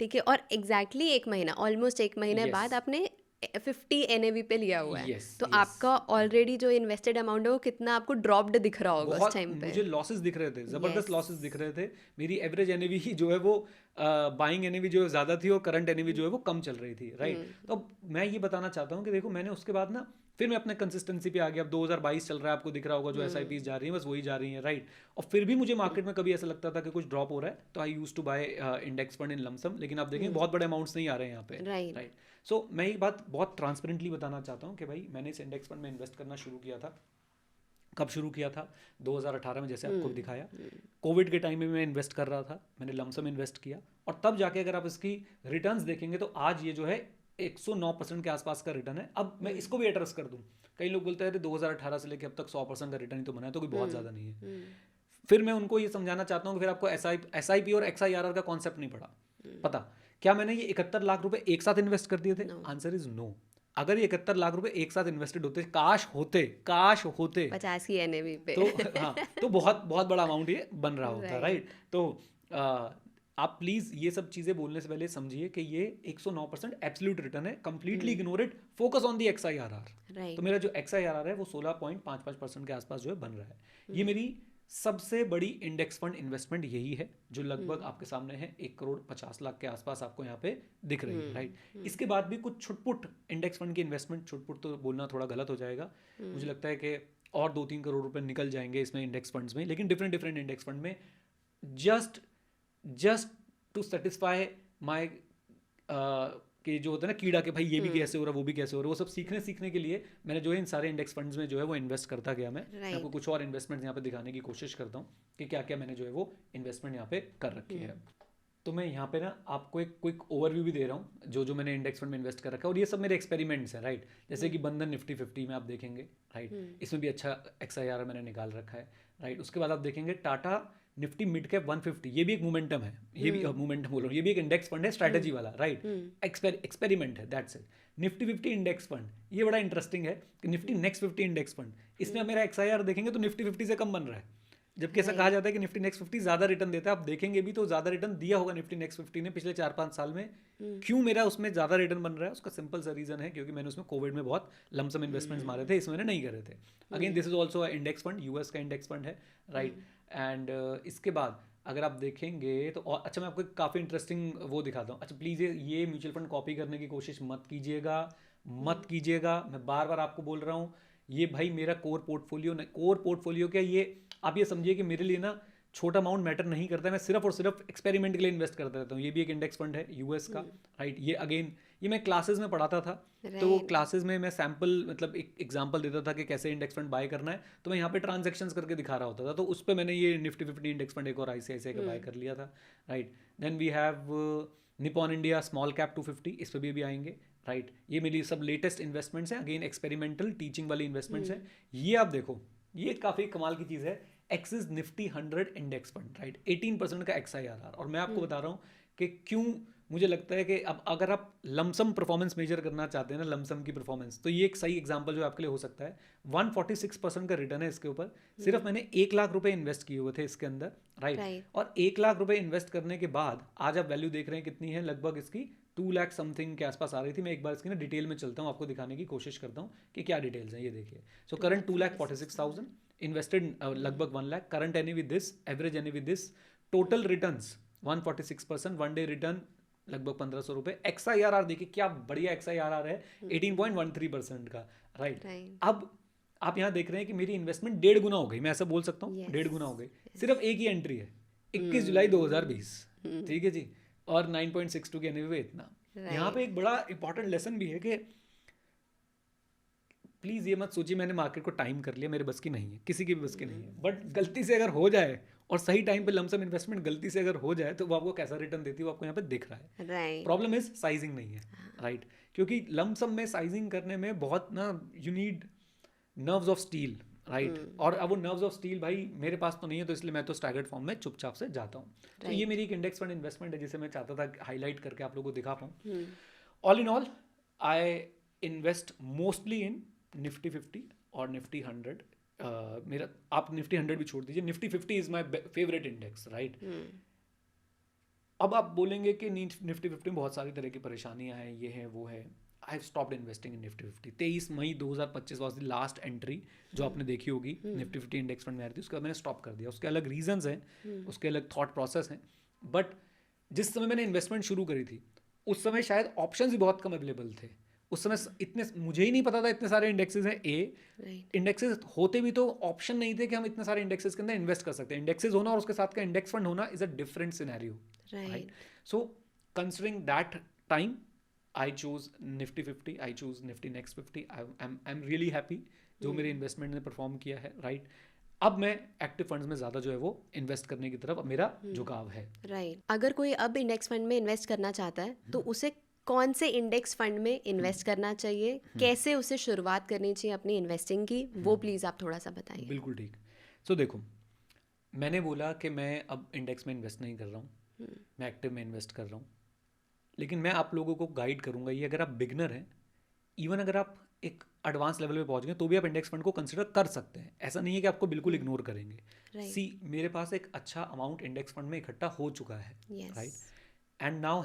[SPEAKER 1] ठीक है, और एग्जैक्टली एक महीना, ऑलमोस्ट एक महीने बाद आपने 50 NAV पे लिया हुआ है। तो आपका ऑलरेडी जो इन्वेस्टेड अमाउंट है वो कितना आपको ड्रॉप्ड दिख रहा होगा उस टाइम पे।
[SPEAKER 2] मुझे लॉसेस दिख रहे थे, जबरदस्त लॉसेस दिख रहे थे। मेरी एवरेज NAV ही जो है वो बाइंग NAV जो है ज़्यादा थी और करंट NAV जो है वो कम चल रही थी, राइट। तो मैं ये बताना चाहता हूँ कि देखो मैंने उसके बाद ना फिर मैं अपने कंसिस्टेंसी पे आ गया। अब 2022 चल रहा है, आपको दिख रहा होगा जो SIPs जा रही हैं बस वही जा रही हैं, राइट। और फिर भी मुझे मार्केट में कभी ऐसा लगता था कि कुछ ड्रॉप हो रहा है तो I use to buy index fund in lump sum. लेकिन आप देखें बहुत बड़े अमाउंट्स नहीं आ रहे हैं यहाँ पे, राइट। सो मैं ये बात बहुत ट्रांसपेरेंटली बताना चाहता हूँ कि भाई मैंने इस इंडेक्स फंड में इन्वेस्ट करना शुरू किया था। कब शुरू किया था? 2018 में, जैसे आपको दिखाया। कोविड के टाइम में मैं इन्वेस्ट कर रहा था, मैंने लमसम इन्वेस्ट किया। और तब जाके अगर आप इसकी रिटर्न्स देखेंगे तो आज ये जो है 109% के आसपास का रिटर्न है। अब मैं इसको भी एड्रेस कर दूं, कई लोग बोलते हैं 2018 से लेकर अब तक 100% का रिटर्न ही तो बना है, तो कोई बहुत ज़्यादा नहीं है। फिर मैं उनको ये समझाना चाहता हूँ कि फिर आपको SIP और XIRR का कॉन्सेप्ट नहीं पता। क्या मैंने ये 71 लाख रुपए एक साथ इन्वेस्ट कर दिए थे? Answer is no. अगर ये 71 लाख रुपए एक साथ इन्वेस्टेड होते, काश होते
[SPEAKER 1] 50 की NAV पे,
[SPEAKER 2] तो हाँ, तो बहुत बहुत बड़ा अमाउंट ये बन रहा होता, राइट। तो आप प्लीज ये सब चीजें बोलने से पहले समझिए कि ये 109% एब्सोल्यूट रिटर्न है। Completely ignore it, focus on the XIRR। तो मेरा जो XIRR है वो 16.55% के आसपास जो है बन रहा है। ये मेरी सबसे बड़ी इंडेक्स फंड इन्वेस्टमेंट यही है जो लगभग आपके सामने है 1,50,00,000 के आसपास आपको यहाँ पे दिख रही है, राइट। इसके बाद भी कुछ छुटपुट इंडेक्स फंड की इन्वेस्टमेंट, छुटपुट तो बोलना थोड़ा गलत हो जाएगा, मुझे लगता है कि और 2-3 करोड़ रुपए निकल जाएंगे इसमें इंडेक्स फंड्स में, लेकिन डिफरेंट इंडेक्स फंड में जस्ट टू सेटिस्फाई माई कि जो होता है ना कीड़ा के भाई ये भी कैसे हो रहा है वो भी कैसे हो रहा है, वो सब सीखने के लिए मैंने जो है इन सारे इंडेक्स फंड्स में जो है वो इन्वेस्ट करता गया। मैं आपको कुछ और इन्वेस्टमेंट्स यहाँ पे दिखाने की कोशिश करता हूँ कि क्या क्या मैंने जो है वो इन्वेस्टमेंट यहाँ पे कर रखी है। तो मैं यहाँ पे ना आपको एक क्विक ओवरव्यू भी दे रहा हूँ जो मैंने इंडेक्स फंड में इन्वेस्ट कर रखा है, और ये सब मेरे एक्सपेरिमेंट्स हैं, राइट। जैसे कि बंधन निफ्टी 50 में आप देखेंगे, राइट, इसमें भी अच्छा XIR मैंने निकाल रखा है, राइट। उसके बाद आप देखेंगे टाटा निफ्टी मिड कैप 150, ये भी एक मोमेंटम है, ये भी मोमेंटम बोल रहा हूँ, ये भी एक इंडेक्स फंड है स्ट्रैटेजी वाला, राइट। एक्सपेरिमेंट है, that's it. Nifty 50 index fund, ये बड़ा इंटरेस्टिंग है कि निफ्टी नेक्स्ट 50 इंडेक्स फंड, इसमें मेरा XIR देखेंगे तो निफ्टी 50 से कम बन रहा है, जबकि ऐसा कहा जाता है कि निफ्टी नेक्स्ट 50 ज़्यादा रिटर्न देता है। आप देखेंगे भी तो ज़्यादा रिटर्न दिया होगा निफ्टी नेक्स्ट 50 ने पिछले 4-5 साल में। क्यों मेरा उसमें ज़्यादा रिटर्न बन रहा है, उसका सिंपल सा रीज़न है क्योंकि मैंने उसमें कोविड में बहुत लमसम इन्वेस्टमेंट्स मारे थे, इसमें मैंने नहीं करे थे। Again this is also index fund, US का इंडेक्स फंड है, राइट। एंड इसके बाद अगर आप देखेंगे तो और अच्छा मैं आपको काफ़ी इंटरेस्टिंग वो दिखाता हूँ। अच्छा प्लीज़ ये म्यूचुअल फंड कॉपी करने की कोशिश मत कीजिएगा, मैं बार बार आपको बोल रहा हूँ। ये भाई मेरा कोर पोर्टफोलियो क्या, ये आप ये समझिए कि मेरे लिए ना छोटा अमाउंट मैटर नहीं करता है, मैं सिर्फ और सिर्फ एक्सपेरिमेंट के लिए इन्वेस्ट करता रहता हूँ। ये भी एक इंडेक्स फंड है US का, राइट। ये अगेन ये मैं क्लासेस में पढ़ाता था, तो क्लासेस में मैं सैम्पल मतलब एक एग्जांपल देता था कि कैसे इंडेक्स फंड बाय करना है, तो मैं यहाँ पे ट्रांजैक्शंस करके दिखा रहा होता था, तो उस पर मैंने ये निफ्टी 50 इंडेक्स फंड एक और ICICI का बाय कर लिया था, right. Then we have Nippon India small cap 250, इस पर भी आएंगे, राइट। ये मेरी सब लेटेस्ट इन्वेस्टमेंट्स हैं, अगेन एक्सपेरिमेंटल टीचिंग वाली इन्वेस्टमेंट्स हैं। ये आप देखो, ये काफ़ी कमाल की चीज़ है, axis Nifty 100 index fund, right, 18% का XIR। और मैं आपको बता रहा हूँ कि क्यों मुझे लगता है कि अब अगर आप लमसम परफॉर्मेंस मेजर करना चाहते हैं ना, लमसम की परफॉर्मेंस, तो ये एक सही एग्जांपल जो आपके लिए हो सकता है। 146% का रिटर्न है इसके ऊपर, सिर्फ मैंने 1 लाख रुपए इन्वेस्ट किए हुए थे इसके अंदर, राइट। और 1 लाख रुपए इन्वेस्ट करने के बाद आज आप वैल्यू देख रहे हैं कितनी है, लगभग इसकी 2 लाख समथिंग के आसपास आ रही थी। मैं एक बार इसकी ना डिटेल में चलता हूँ, आपको दिखाने की कोशिश करता हूँ कि क्या डिटेल्स हैं। ये देखिए, सो करंट 2,46,000 इन्वेस्टेड, लगभग 1 lakh current NAV this, average NAV this, total returns 146%, one day return लगभग 1500 रुपए। XIRR देखिए क्या बढ़िया XIRR है, 18.13% का, राइट। अब आप यहाँ देख रहे हैं कि मेरी इन्वेस्टमेंट 1.5 गुना हो गई, मैं ऐसा बोल सकता हूँ, 1.5 गुना हो गई। सिर्फ एक ही एंट्री है, 21 जुलाई 2020, ठीक है जी, और 9.62 के NAV इतना। यहाँ पे एक बड़ा इंपॉर्टेंट लेसन भी है कि प्लीज़ ये मत सोचिए मैंने मार्केट को टाइम कर लिया, मेरे बस की नहीं है, किसी की भी बस की नहीं है, बट गलती से अगर हो जाए और सही टाइम पे लमसम इन्वेस्टमेंट गलती से अगर हो जाए तो वो आपको कैसा रिटर्न देती है वो आपको यहाँ पे दिख रहा है, राइट। प्रॉब्लम इज साइजिंग नहीं है, राइट, क्योंकि लमसम में साइजिंग करने में बहुत ना you need nerves of steel, right. और अब वो नर्व्स ऑफ स्टील भाई मेरे पास तो नहीं है, तो इसलिए मैं तो स्टैगर्ड फॉर्म में चुपचाप से जाता हूँ। तो ये मेरी एक इंडेक्स फंड इन्वेस्टमेंट है जिसे मैं चाहता था हाईलाइट करके आप लोगों को दिखा पाऊँ। All in all I invest mostly in Nifty 50 और निफ्टी 100। मेरा आप निफ्टी 100 भी छोड़ दीजिए, Nifty 50 is my favourite index, right. अब आप बोलेंगे कि निफ्टी 50 में बहुत सारी तरह की परेशानियां हैं, ये है वो है। I have stopped investing in Nifty 50। 23 May 2025 was the last entry जो आपने देखी होगी निफ्टी 50 इंडेक्स फंड में आ रही थी, उसके बाद मैंने स्टॉप कर दिया। उसके अलग रीजंस हैं, उसके अलग थॉट प्रोसेस हैं, बट जिस समय मैंने इन्वेस्टमेंट शुरू करी थी उस समय शायद ऑप्शंस भी बहुत कम अवेलेबल थे। उस समय इतने मुझे ही नहीं पता था इतने सारे इंडेक्सेस हैं। इंडेक्सेस होते भी तो ऑप्शन नहीं थे कि हम इतने सारे इंडेक्सेस के अंदर इन्वेस्ट कर सकते हैं। इंडेक्सेस होना और उसके साथ का इंडेक्स फंड होना is a different scenario, right. So considering that time I choose Nifty 50, I choose Nifty next 50। I am really happy जो मेरे इन्वेस्टमेंट ने परफॉर्म किया है, राइट। अब मैं एक्टिव फंड्स में ज़्यादा जो है वो इन्वेस्ट करने की तरफ मेरा झुकाव है,
[SPEAKER 1] राइट। अगर कोई अब इंडेक्स फंड में इन्वेस्ट करना चाहता है तो उसे कौन से इंडेक्स फंड में इन्वेस्ट करना चाहिए, कैसे उसे शुरुआत करनी चाहिए अपनी इन्वेस्टिंग की, वो प्लीज़ आप थोड़ा सा बताइए।
[SPEAKER 2] बिल्कुल ठीक। सो देखो, मैंने बोला कि मैं अब इंडेक्स में इन्वेस्ट नहीं कर रहा हूँ, मैं एक्टिव में इन्वेस्ट कर रहा हूँ, लेकिन मैं आप लोगों को गाइड करूँगा। ये अगर आप बिगनर हैं, इवन अगर आप एक एडवांस लेवल पे पहुँच गए तो भी आप इंडेक्स फंड को कंसिडर कर सकते हैं। ऐसा नहीं है कि आपको बिल्कुल इग्नोर करेंगे। सी मेरे पास एक अच्छा अमाउंट इंडेक्स फंड में इकट्ठा हो चुका है, राइट, एंड नाउ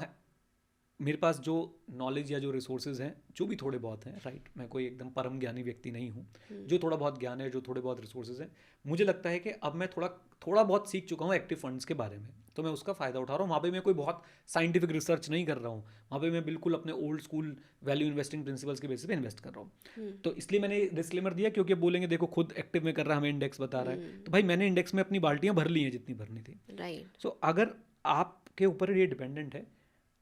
[SPEAKER 2] मेरे पास जो नॉलेज या जो रिसोर्सेज हैं, जो भी थोड़े बहुत हैं, राइट, मैं कोई एकदम परम ज्ञानी व्यक्ति नहीं हूँ, जो थोड़ा बहुत ज्ञान है, जो थोड़े बहुत रिसोर्सेज हैं, मुझे लगता है कि अब मैं थोड़ा बहुत सीख चुका हूँ एक्टिव फंड्स के बारे में, तो मैं उसका फ़ायदा उठा रहा हूँ। वहाँ पे मैं कोई बहुत साइंटिफिक रिसर्च नहीं कर रहा हूँ, वहाँ पे मैं बिल्कुल अपने old school value investing principles के बेसिस पे इन्वेस्ट कर रहा हूँ। तो इसलिए मैंने डिस्क्लेमर दिया, क्योंकि अब बोलेंगे देखो खुद एक्टिव में कर रहा है, हमें इंडेक्स बता रहा है, तो भाई मैंने इंडेक्स में अपनी बाल्टियाँ भर ली हैं जितनी भरनी थी।
[SPEAKER 1] राइट।
[SPEAKER 2] सो अगर आपके ऊपर ये डिपेंडेंट है,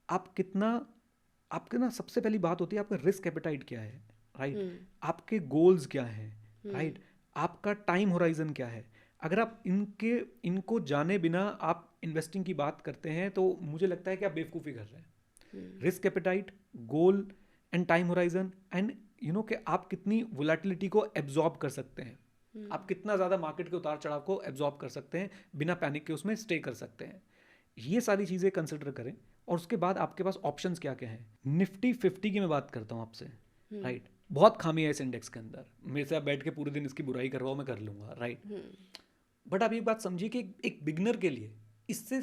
[SPEAKER 2] आपके ना सबसे पहली बात होती है आपका रिस्क एपेटाइट क्या है, राइट, आपके गोल्स क्या हैं, राइट, आपका टाइम होराइजन क्या है। अगर आप इनको जाने बिना आप इन्वेस्टिंग की बात करते हैं तो मुझे लगता है कि आप बेवकूफ़ी कर रहे हैं। Risk appetite, goal and time horizon, and कि आप कितनी वोलेटिलिटी को एब्जॉर्ब कर सकते हैं, आप कितना ज़्यादा मार्केट के उतार चढ़ाव को एब्जॉर्ब कर सकते हैं, बिना पैनिक के उसमें स्टे कर सकते हैं। ये सारी चीज़ें कंसिडर करें। और उसके बाद आपके पास ऑप्शंस क्या क्या हैं। निफ्टी 50 की मैं बात करता हूँ आपसे, राइट, बहुत खामी है इस इंडेक्स के अंदर, मेरे से आप बैठ के पूरे दिन इसकी बुराई करवाओ, मैं कर लूँगा, राइट। बट आप ये बात समझिए कि एक बिगनर के लिए इससे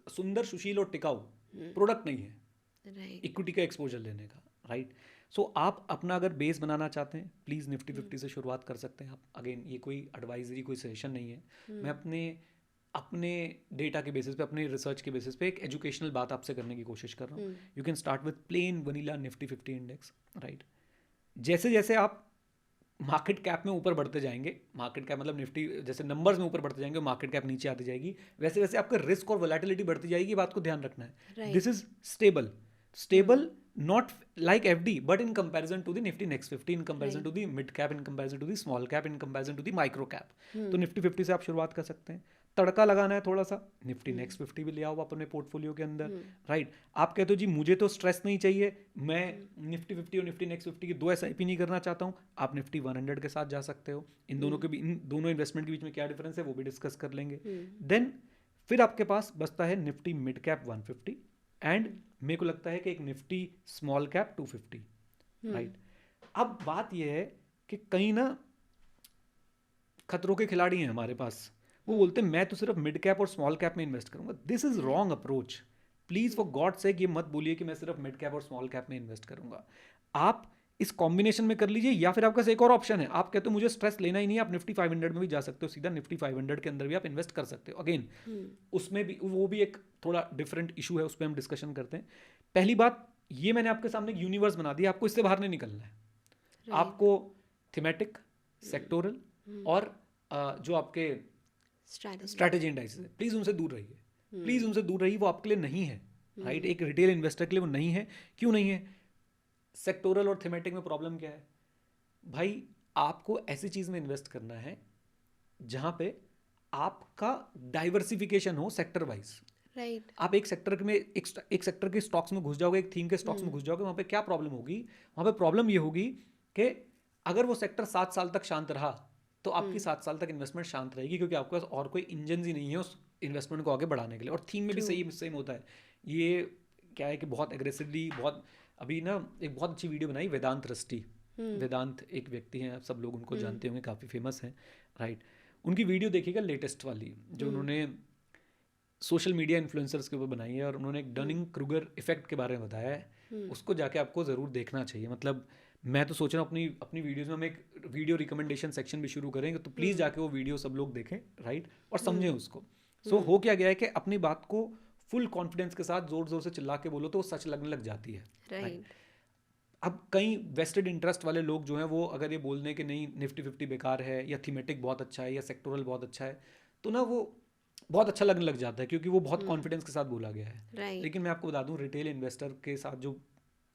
[SPEAKER 2] सुंदर, सुशील और टिकाऊ प्रोडक्ट नहीं है इक्विटी का एक्सपोजर लेने का, राइट। सो आप अपना अगर बेस बनाना चाहते हैं, प्लीज़ निफ्टी 50 से शुरुआत कर सकते हैं आप। अगेन ये कोई एडवाइजरी, कोई सजेशन नहीं है, मैं अपने डेटा के बेसिस पे, अपने रिसर्च के बेसिस पे एक एजुकेशनल बात आपसे करने की कोशिश कर रहा हूँ। You can start with plane vanilla Nifty 50 index, right. जैसे जैसे आप मार्केट कैप में ऊपर बढ़ते जाएंगे, मार्केट कैप मतलब निफ्टी जैसे नंबर्स में ऊपर बढ़ते जाएंगे, मार्केट कैप नीचे आती जाएगी, वैसे वैसे आपका रिस्क और वोलेटिलिटी बढ़ती जाएगी। बात को ध्यान रखना है। This is stable not like FD, but in comparison to the Nifty Next 50, in comparison to the mid cap, in comparison to the small cap, in comparison to the micro cap. तो Nifty 50 से आप शुरुआत कर सकते हैं। तड़का लगाना है थोड़ा सा, निफ्टी नेक्स्ट 50 भी ले आओ अपने पोर्टफोलियो के अंदर, राइट। आप कहते हो जी मुझे तो स्ट्रेस नहीं चाहिए, मैं निफ्टी 50 और निफ्टी नेक्स्ट 50 की 2 SIP नहीं करना चाहता हूँ, आप निफ्टी 100 के साथ जा सकते हो। इन दोनों इन्वेस्टमेंट के बीच में क्या डिफरेंस है वो भी डिस्कस कर लेंगे। देन फिर आपके पास बचता है निफ्टी मिड कैप 150 एंड मेरे को लगता है कि एक निफ्टी स्मॉल कैप 250, राइट। अब बात यह है कि कहीं ना खतरों के खिलाड़ी हैं हमारे पास, वो बोलते हैं मैं तो सिर्फ मिड कैप और स्मॉल कैप में इन्वेस्ट करूंगा। This is wrong approach. Please for God sake ये मत बोलिए कि मैं सिर्फ मिड कैप और स्मॉल कैप में इन्वेस्ट करूंगा। आप इस कॉम्बिनेशन में कर लीजिए, या फिर आपका एक और ऑप्शन है, आप कहते हो मुझे स्ट्रेस लेना ही नहीं, आप निफ्टी 500 में भी जा सकते हो, सीधा निफ्टी 500 के अंदर भी आप इन्वेस्ट कर सकते हो। अगेन उसमें भी वो भी एक थोड़ा डिफरेंट इशू है, उस पर हम डिस्कशन करते हैं। पहली बात, ये मैंने आपके सामने एक यूनिवर्स बना दिया, आपको इससे बाहर नहीं निकलना है। आपको थीमेटिक, सेक्टोरल और जो आपके स्ट्रैटेजी इंडाइसेस है, प्लीज उनसे दूर रहिए, प्लीज उनसे दूर रहिए, वो आपके लिए नहीं है, राइट। एक रिटेल इन्वेस्टर के लिए वो नहीं है। क्यों नहीं है? सेक्टोरल और थीमेटिक में प्रॉब्लम क्या है भाई? आपको ऐसी चीज में इन्वेस्ट करना है जहां पे आपका डाइवर्सिफिकेशन हो सेक्टर वाइज,
[SPEAKER 1] राइट।
[SPEAKER 2] आप एक सेक्टर में एक सेक्टर के स्टॉक्स में घुस जाओगे, एक थीम के स्टॉक्स में घुस जाओगे, वहां पे क्या प्रॉब्लम होगी? वहां पे प्रॉब्लम ये होगी कि अगर वो सेक्टर 7 साल तक शांत रहा तो आपकी 7 साल तक इन्वेस्टमेंट शांत रहेगी, क्योंकि आपके पास और कोई इंजन ही नहीं है उस इन्वेस्टमेंट को आगे बढ़ाने के लिए। और थीम में भी सेम होता है। ये क्या है कि बहुत एग्रेसिवली, बहुत अभी ना एक बहुत अच्छी वीडियो बनाई वेदांत रस्टी। वेदांत एक व्यक्ति हैं, सब लोग उनको जानते होंगे, काफ़ी फेमस हैं, राइट। उनकी वीडियो देखिएगा लेटेस्ट वाली, जो उन्होंने सोशल मीडिया इन्फ्लुएंसर्स के ऊपर बनाई है, और उन्होंने एक डनिंग क्रूगर इफेक्ट के बारे में बताया है। उसको जाके आपको ज़रूर देखना चाहिए। मतलब मैं तो सोच रहा हूँ अपनी वीडियोज़ में हम एक वीडियो रिकमेंडेशन सेक्शन भी शुरू करेंगे, तो प्लीज़ जाके वो वीडियो सब लोग देखें, राइट, और समझें उसको। सो हो क्या गया है कि अपनी बात को फुल कॉन्फिडेंस के साथ जोर जोर से चिल्ला के बोलो तो वो सच लगने लग जाती है, राइट। अब कई वेस्टेड इंटरेस्ट वाले लोग जो हैं, वो अगर ये बोल दें कि नहीं निफ्टी 50 बेकार है, या थीमेटिक बहुत अच्छा है, या सेक्टोरल बहुत अच्छा है, तो ना वो बहुत अच्छा लगने लग जाता है, क्योंकि वो बहुत कॉन्फिडेंस के साथ बोला गया है। लेकिन मैं आपको बता दूं, रिटेल इन्वेस्टर के साथ जो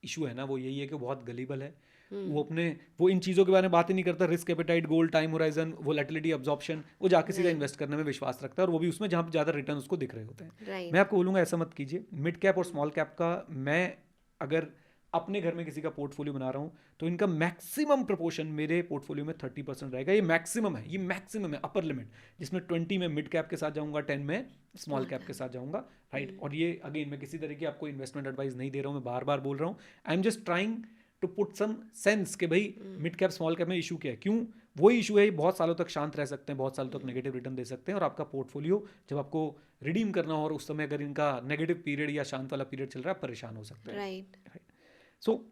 [SPEAKER 2] इशू है ना, वो यही है कि बहुत गलीबल है। वो इन चीज़ों के बारे में बात ही नहीं करता। रिस्क एपेटाइट, गोल, टाइम होराइजन, वोलेटिलिटी, अब्जॉर्प्शन, वो जाके सीधा इन्वेस्ट करने में विश्वास रखता है, और वो भी उसमें जहाँ पे ज़्यादा रिटर्न उसको दिख रहे होते हैं। मैं आपको बोलूँगा ऐसा मत कीजिए। मिड कैप और स्मॉल कैप का मैं अगर अपने घर में किसी का पोर्टफोलियो बना रहा हूँ, तो इनका मैक्सिमम प्रोपोर्शन मेरे पोर्टफोलियो में 30% रहेगा। ये मैक्सिमम है, ये मैक्सिमम है, अपर लिमिट, जिसमें 20 में मिड कैप के साथ जाऊँगा, 10 में स्मॉल कैप के साथ जाऊँगा, राइट। और ये अगेन मैं किसी तरह की आपको इन्वेस्टमेंट एडवाइस नहीं दे रहा हूँ, मैं बार बार बोल रहा हूँ, I am just trying to put some sense कि भाई मिड कैप स्मॉल कैप में इशू क्या है, क्यों वही इशू है, बहुत सालों तक शांत रह सकते हैं, बहुत सालों तक नेगेटिव रिटर्न दे सकते हैं, और आपका पोर्टफोलियो जब आपको रिडीम करना हो और उस समय अगर इनका नेगेटिव पीरियड या शांत वाला पीरियड चल रहा है, परेशान हो सकते हैं।
[SPEAKER 1] Right.
[SPEAKER 2] So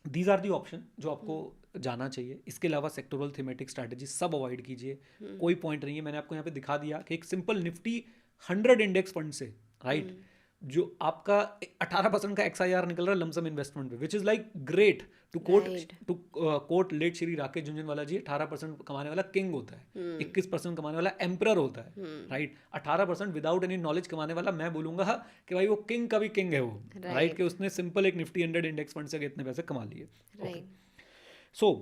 [SPEAKER 2] these are the option जो आपको जाना चाहिए। इसके अलावा सेक्टोरल थीमेटिक स्ट्रैटेजी सब अवॉइड कीजिए, कोई पॉइंट नहीं है। मैंने आपको यहाँ पे दिखा दिया कि एक सिंपल निफ्टी 100 इंडेक्स फंड से, राइट, जो आपका 18% का XIR निकल रहा है लमसम इन्वेस्टमेंट पे, which is like great. To quote late Shri Rakesh Jhunjhunwala ji, 18% कमाने वाला किंग होता है, 21% कमाने वाला एम्परर होता है, राइट। 18% विदाउट एनी नॉलेज कमाने वाला, मैं बोलूंगा कि भाई वो किंग का भी किंग है वो, राइट, कि उसने सिंपल एक निफ्टी 100 इंडेक्स फंड से इतने पैसे कमा लिए। सो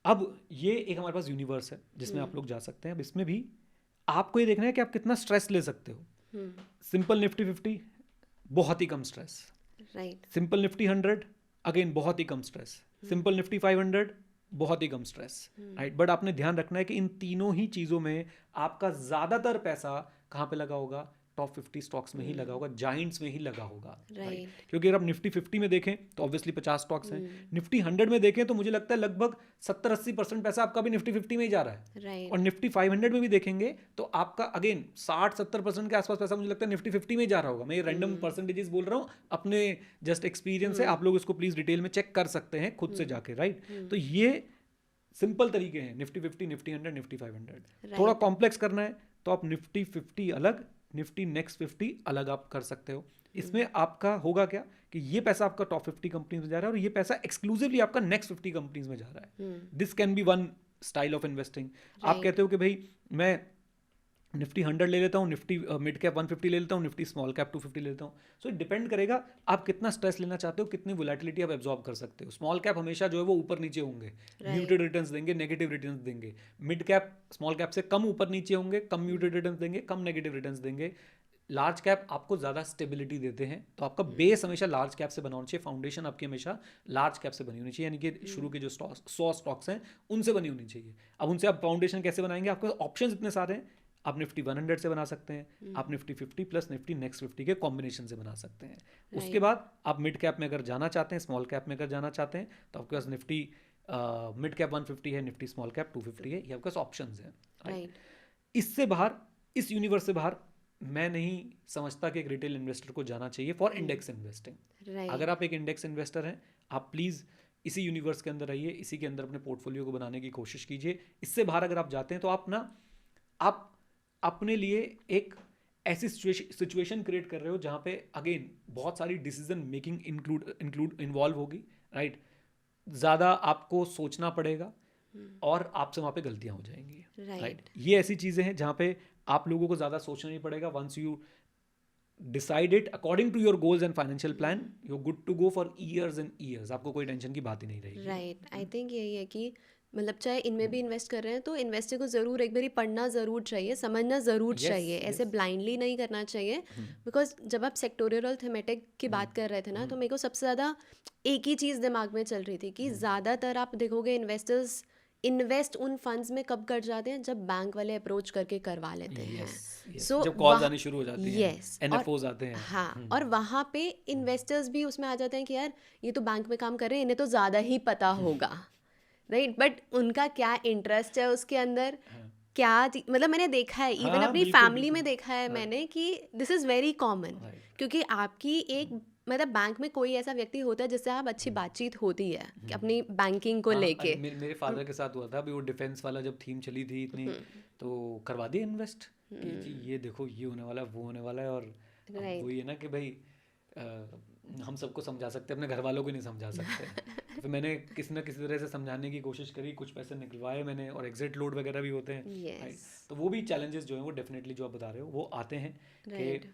[SPEAKER 2] अब ये एक हमारे पास यूनिवर्स है जिसमें आप लोग जा सकते हैं। अब इसमें भी आपको ये देखना है कि आप कितना स्ट्रेस ले सकते हो। सिंपल निफ्टी 50 बहुत ही कम stress,
[SPEAKER 1] right.
[SPEAKER 2] Simple Nifty 100 again बहुत ही कम स्ट्रेस, सिंपल निफ्टी 500 बहुत ही कम स्ट्रेस, राइट। बट आपने ध्यान रखना है कि इन तीनों ही चीज़ों में आपका ज़्यादातर पैसा कहाँ पे लगा होगा, टॉप 50 स्टॉक्स में ही लगा होगा, जाइंट्स में ही लगा होगा, राइट। क्योंकि अगर आप निफ्टी 50 में देखें तो ऑब्वियसली 50 स्टॉक्स हैं, निफ्टी 100 में देखें तो मुझे लगता है लगभग 70-80% पैसा आपका भी निफ्टी 50 में ही जा रहा है,
[SPEAKER 1] राइट।
[SPEAKER 2] और निफ्टी 500 में भी देखेंगे तो आपका अगेन 60-70% के आसपास पैसा मुझे लगता है निफ्टी 50 में ही जा रहा होगा। मैं ये रैंडम परसेंटेजेस बोल रहा हूँ अपने जस्ट एक्सपीरियंस से, आप लोग इसको प्लीज डिटेल में चेक कर सकते हैं खुद से जाके, राइट। तो ये सिंपल तरीके हैं, निफ्टी 50, निफ्टी 100, निफ्टी 500। थोड़ा कॉम्प्लेक्स करना है तो आप निफ्टी 50 अलग, निफ्टी नेक्स्ट 50 अलग आप कर सकते हो। इसमें आपका होगा क्या कि ये पैसा आपका टॉप 50 कंपनीज में जा रहा है और ये पैसा एक्सक्लूसिवली आपका नेक्स्ट 50 कंपनीज में जा रहा है। This can be one style of investing. आप कहते हो कि भाई मैं निफ्टी 100 ले लेता हूँ, निफ्टी मिड कैप 150 ले लेता हूँ, निफ्टी स्मॉल कैप 250 ले लेता हूँ। सो डिपेंड करेगा आप कितना स्ट्रेस लेना चाहते हो, कितनी वोलेटिलिटी आप एब्जॉर्ब कर सकते हो। स्मॉल कैप हमेशा जो है वो ऊपर नीचे होंगे, म्यूटेड रिटर्न्स देंगे, नेगेटिव रिटर्न्स देंगे। मिड कैप स्मॉल कैप से कम ऊपर नीचे होंगे, कम म्यूटेड रिटर्न्स देंगे, कम नेगेटिव रिटर्न्स देंगे। लार्ज कैप आपको ज़्यादा स्टेबिलिटी देते हैं, तो आपका बेस हमेशा लार्ज कैप से बना होना चाहिए, फाउंडेशन आपकी हमेशा लार्ज कैप से बनी होनी चाहिए, यानी कि शुरू के जो 100 स्टॉक्स हैं उनसे बनी होनी चाहिए। अब उनसे आप फाउंडेशन कैसे बनाएंगे, आपके ऑप्शंस इतने सारे हैं। आप निफ्टी 100 से बना सकते हैं, आप निफ्टी 50 प्लस निफ्टी नेक्स्ट 50 के कॉम्बिनेशन से बना सकते हैं। उसके बाद आप मिड कैप में अगर जाना चाहते हैं, स्मॉल कैप में अगर जाना चाहते हैं, तो आपके पास निफ्टी मिड कैप 150 है, निफ्टी स्मॉल कैप 250 है, ये आपके पास ऑप्शंस हैं, राइट। इससे बाहर, इस यूनिवर्स से बाहर मैं नहीं समझता कि एक रिटेल इन्वेस्टर को जाना चाहिए फॉर इंडेक्स इन्वेस्टिंग। अगर आप एक इंडेक्स इन्वेस्टर हैं, आप प्लीज़ इसी यूनिवर्स के अंदर रहिए, इसी के अंदर अपने पोर्टफोलियो को बनाने की कोशिश कीजिए। इससे बाहर अगर आप जाते हैं तो आप अपने लिए एक ऐसी सिचुएशन क्रिएट कर रहे हो जहाँ पे अगेन बहुत सारी डिसीजन मेकिंग इन्वॉल्व होगी, राइट। ज़्यादा आपको सोचना पड़ेगा और आपसे वहाँ पे गलतियाँ हो जाएंगी, राइट। ये ऐसी चीज़ें हैं जहाँ पे आप लोगों को ज़्यादा सोचना नहीं पड़ेगा। Once you decide it according to your goals and financial plan, you are good to go for years and years. आपको कोई टेंशन की बात ही नहीं रहेगी,
[SPEAKER 1] राइट। आई थिंक यही है कि मतलब चाहे इनमें भी इन्वेस्ट कर रहे हैं तो इन्वेस्टर को ज़रूर एक बारी पढ़ना ज़रूर चाहिए, समझना ज़रूर चाहिए, ऐसे ब्लाइंडली नहीं करना चाहिए। बिकॉज जब आप सेक्टोरियल और थीमेटिक की बात कर रहे थे ना, तो मेरे को सबसे ज़्यादा एक ही चीज़ दिमाग में चल रही थी कि ज़्यादातर आप देखोगे इन्वेस्टर्स इन्वेस्ट उन फंड्स में कब कर जाते हैं जब बैंक वाले अप्रोच करके करवा लेते हैं।
[SPEAKER 2] सो जब कॉल्स आनी शुरू हो जाती हैं, NFOs आते हैं,
[SPEAKER 1] हाँ, और वहाँ पे इन्वेस्टर्स भी उसमें आ जाते हैं कि यार ये तो बैंक में काम कर रहे हैं, इन्हें तो ज़्यादा ही पता होगा, राइट। बट उनका क्या इंटरेस्ट है उसके अंदर, क्या मतलब मैंने देखा है, इवन अपनी फैमिली में देखा है मैंने कि दिस इज़ वेरी कॉमन। क्योंकि आपकी एक मतलब बैंक में कोई ऐसा व्यक्ति होता है जिससे आप अच्छी बातचीत होती है अपनी बैंकिंग को लेके।
[SPEAKER 2] मेरे फादर के साथ हुआ था अभी, वो डिफेंस वाला जब थीम चली थी इतनी, तो करवा दिया इन्वेस्ट कि जी ये देखो ये होने वाला है, वो होने वाला है। और वो ये ना कि भाई हम सबको समझा सकते हैं, अपने घर वालों को नहीं समझा सकते। फिर मैंने किसी ना किसी तरह से समझाने की कोशिश करी, कुछ पैसे निकलवाए मैंने, और एग्जिट लोड वगैरह भी होते हैं, तो वो भी चैलेंजेस जो हैं वो डेफिनेटली जो आप बता रहे हो वो आते हैं कि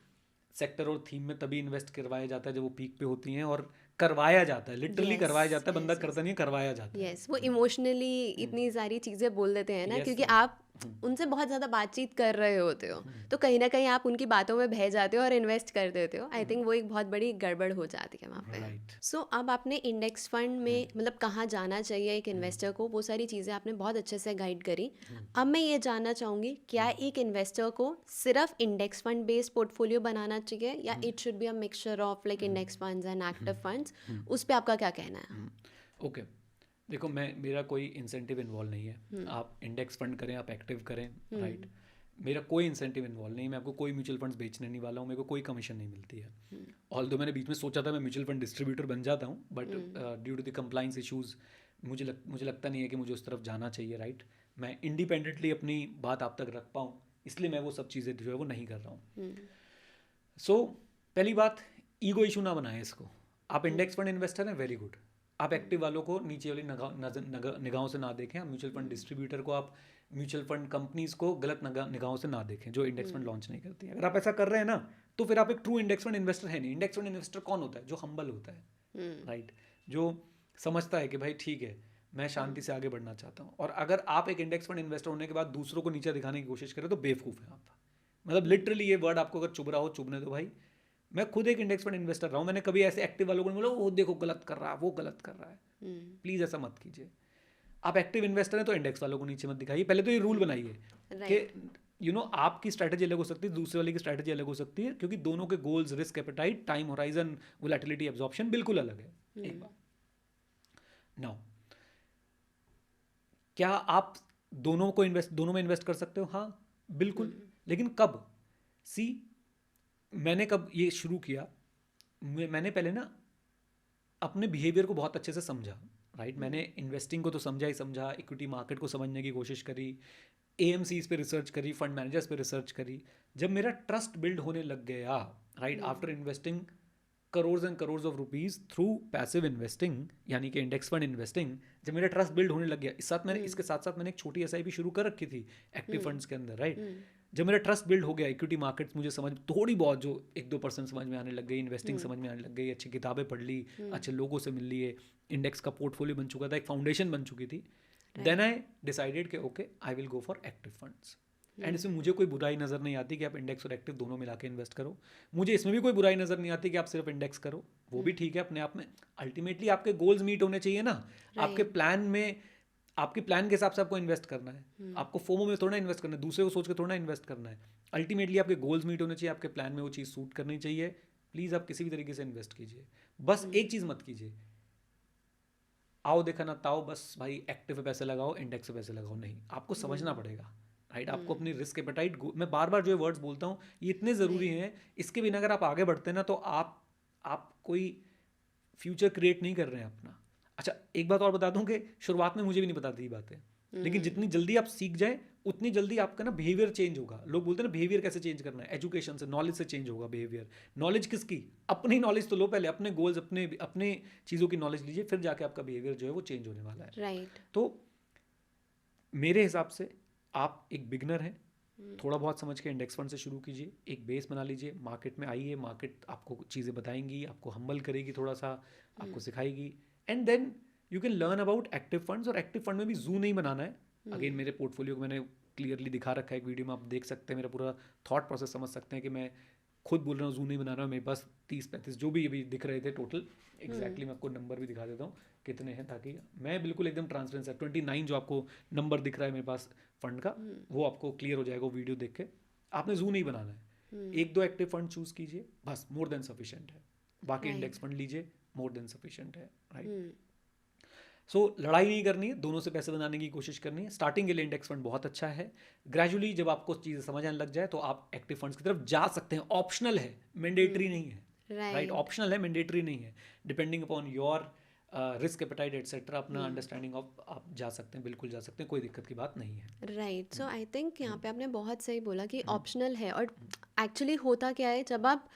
[SPEAKER 2] सेक्टर और थीम में तभी इन्वेस्ट करवाया जाता है जब वो पीक पे होती हैं, और करवाया जाता है, लिटरली करवाया जाता है, बंदा करता नहीं है, करवाया जाता है।
[SPEAKER 1] वो इमोशनली इतनी सारी चीज़ें बोल देते हैं ना, क्योंकि आप उनसे बहुत ज़्यादा बातचीत कर रहे होते हो, तो कहीं ना कहीं आप उनकी बातों में बह जाते हो और इन्वेस्ट कर देते हो। आई थिंक वो एक बहुत बड़ी गड़बड़ हो जाती है वहाँ पे। सो अब आपने इंडेक्स फंड में मतलब कहाँ जाना चाहिए एक इन्वेस्टर को, वो सारी चीज़ें आपने बहुत अच्छे से गाइड करी। अब मैं ये जानना चाहूँगी, क्या एक इन्वेस्टर को सिर्फ इंडेक्स फंड बेस्ड पोर्टफोलियो बनाना चाहिए, या it should be a mixture of like index funds and active funds? उस पर आपका क्या कहना है?
[SPEAKER 2] ओके, देखो मेरा कोई इंसेंटिव इन्वॉल्व नहीं है। आप इंडेक्स फंड करें, आप एक्टिव करें, राइट। मेरा कोई इंसेंटिव इन्वॉल्व नहीं है, मैं आपको कोई म्यूचुअल फंड्स बेचने नहीं वाला हूँ, मेरे को कोई कमीशन नहीं मिलती है। ऑल्दो मैंने बीच में सोचा था मैं म्यूचुअल फंड डिस्ट्रीब्यूटर बन जाता हूँ, but due to the compliance issues मुझे लगता नहीं है कि मुझे उस तरफ जाना चाहिए, राइट। मैं इंडिपेंडेंटली अपनी बात आप तक रख पाऊँ, इसलिए मैं वो सब चीज़ें जो है वो नहीं कर रहा हूँ। सो पहली बात, ईगो इशू ना बनाएं इसको। आप इंडेक्स फंड इन्वेस्टर हैं, वेरी गुड। आप एक्टिव वालों को नीचे वाली निगाहों से ना देखें। आप म्यूचुअल फंड डिस्ट्रीब्यूटर को, आप म्यूचुअल फंड कंपनीज को गलत निगाहों से ना देखें जो इंडेक्स फंड लॉन्च नहीं करती। अगर आप ऐसा कर रहे हैं ना, तो फिर आप एक ट्रू इंडेक्स फंड इन्वेस्टर है नहीं। इंडेक्स फंड इन्वेस्टर कौन होता है? जो हम्बल होता है, राइट। जो समझता है कि भाई ठीक है, मैं शांति से आगे बढ़ना चाहता हूँ। और अगर आप एक इंडेक्स फंड इन्वेस्टर होने के बाद दूसरों को नीचे दिखाने की कोशिश करें तो बेवकूफ़ है आप। मतलब लिटरली ये वर्ड आपको अगर चुभ रहा हो, चुभने दो भाई। मैं खुद एक इंडेक्स फंड इन्वेस्टर रहा हूँ, मैंने कभी ऐसे एक्टिव वालों को नहीं बोला वो देखो गलत कर रहा है, वो गलत कर रहा है। प्लीज़ ऐसा मत कीजिए। आप एक्टिव इन्वेस्टर हैं तो इंडेक्स वालों को नीचे मत दिखाइए। पहले तो ये रूल बनाइए कि आपकी स्ट्रैटेजी अलग हो सकती है, दूसरे वाले की स्ट्रैटेजी अलग हो सकती है, क्योंकि दोनों के goals, risk appetite, time horizon, volatility, absorption बिल्कुल अलग है। एक बात नाउ, क्या आप दोनों में इन्वेस्ट कर सकते हो? हाँ बिल्कुल। लेकिन कब? मैंने कब ये शुरू किया, मैंने पहले ना अपने बिहेवियर को बहुत अच्छे से समझा, राइट। मैंने इन्वेस्टिंग को तो समझा ही समझा, इक्विटी मार्केट को समझने की कोशिश करी, AMCs पे रिसर्च करी, फंड मैनेजर्स पे रिसर्च करी। जब मेरा ट्रस्ट बिल्ड होने लग गया, right, after investing crores and crores of rupees through passive investing, यानी कि इंडेक्स फंड इन्वेस्टिंग, जब मेरा ट्रस्ट बिल्ड होने लग गया, इसके साथ साथ मैंने एक छोटी SIP शुरू कर रखी थी एक्टिव फंड्स के अंदर, राइट। जब मेरा ट्रस्ट बिल्ड हो गया, इक्विटी मार्केट्स मुझे समझ थोड़ी बहुत जो 1-2% समझ में आने लग गई, इन्वेस्टिंग समझ में आने लग गई, अच्छी किताबें पढ़ ली, अच्छे लोगों से मिल लिए, इंडेक्स का पोर्टफोलियो बन चुका था, एक फाउंडेशन बन चुकी थी। देन आई डिसाइडेड कि okay I will go for active funds. And इसमें मुझे कोई बुराई नज़र नहीं आती कि आप इंडेक्स और एक्टिव दोनों मिला के इन्वेस्ट करो। मुझे इसमें भी कोई बुराई नज़र नहीं आती कि आप सिर्फ इंडेक्स करो, वो भी ठीक है अपने आप में। अल्टीमेटली आपके गोल्स मीट होने चाहिए ना। आपके प्लान में, आपके प्लान के हिसाब से आपको इन्वेस्ट करना है। आपको फोमो में थोड़ा इन्वेस्ट करना है, दूसरे को सोच के थोड़ा इन्वेस्ट करना है। अल्टीमेटली आपके गोल्स मीट होने चाहिए, आपके प्लान में वो चीज़ सूट करनी चाहिए। प्लीज़ आप किसी भी तरीके से इन्वेस्ट कीजिए, बस एक चीज़ मत कीजिए, आओ देखा ना ताओ, बस भाई एक्टिव पे पैसे लगाओ, इंडेक्स पे पैसे लगाओ। नहीं, आपको समझना पड़ेगा, राइट। आपको अपनी रिस्क एपेटाइट, मैं बार बार जो ये वर्ड्स बोलता हूँ ये इतने ज़रूरी हैं, इसके बिना अगर आप आगे बढ़ते हैं ना तो आप कोई फ्यूचर क्रिएट नहीं कर रहे हैं अपना। अच्छा, एक बात और बता दूं कि शुरुआत में मुझे भी नहीं पता थी बातें, लेकिन जितनी जल्दी आप सीख जाए उतनी जल्दी आपका ना बिहेवियर चेंज होगा। लोग बोलते हैं ना बिहेवियर कैसे चेंज करना है, एजुकेशन से, नॉलेज से चेंज होगा बिहेवियर। नॉलेज किसकी? अपनी नॉलेज तो लो पहले, अपने गोल्स, अपने चीज़ों की नॉलेज लीजिए, फिर जाके आपका बिहेवियर जो है वो चेंज होने वाला है,
[SPEAKER 1] राइट।
[SPEAKER 2] तो मेरे हिसाब से आप एक बिगनर हैं, थोड़ा बहुत समझ के इंडेक्स फंड से शुरू कीजिए, एक बेस बना लीजिए, मार्केट में आइए, मार्केट आपको चीज़ें बताएंगी, आपको हम्बल करेगी, थोड़ा सा आपको सिखाएगी, and then you can learn about active funds. और एक्टिव फंड में भी जू नहीं बनाना है। अगेन मेरे पोर्टफोलियो को मैंने क्लियरली दिखा रखा है एक वीडियो में, आप देख सकते हैं, मेरा पूरा थॉट प्रोसेस समझ सकते हैं कि मैं खुद बोल रहा हूँ जू नहीं बना रहा हूँ। मेरे पास 30-35 जो भी अभी दिख रहे थे टोटल, एग्जैक्टली मैं आपको नंबर भी दिखा देता हूँ कितने हैं, ताकि मैं बिल्कुल एकदम ट्रांसपेरेंट है। 29 जो आपको नंबर दिख रहा है मेरे पास फंड का, वो आपको क्लियर हो जाएगा वीडियो देख के। आपने जू नहीं बनाना है, 1-2 एक्टिव फंड चूज कीजिए, बस मोर देन सफिशिएंट है। बाकी इंडेक्स फंड लीजिए, मोर देन सफिशिएंट है, राइट। सो लड़ाई नहीं करनी है, दोनों से पैसे बनाने की कोशिश करनी है। स्टार्टिंग के लिए इंडेक्स फंड बहुत अच्छा है, ग्रेजुअली जब आपको चीज़ें समझ आने लग जाए तो आप एक्टिव फंड्स की तरफ जा सकते हैं। ऑप्शनल है, मैंडेटरी नहीं है, राइट। ऑप्शनल है, मैंडेटरी नहीं है। Depending upon your risk appetite etcetera, अपना अंडरस्टैंडिंग ऑफ, आप जा सकते हैं, बिल्कुल जा सकते हैं, कोई दिक्कत की बात नहीं है,
[SPEAKER 1] राइट। सो आई थिंक यहाँ पे आपने बहुत सही बोला कि ऑप्शनल है। और एक्चुअली होता क्या है, जब आप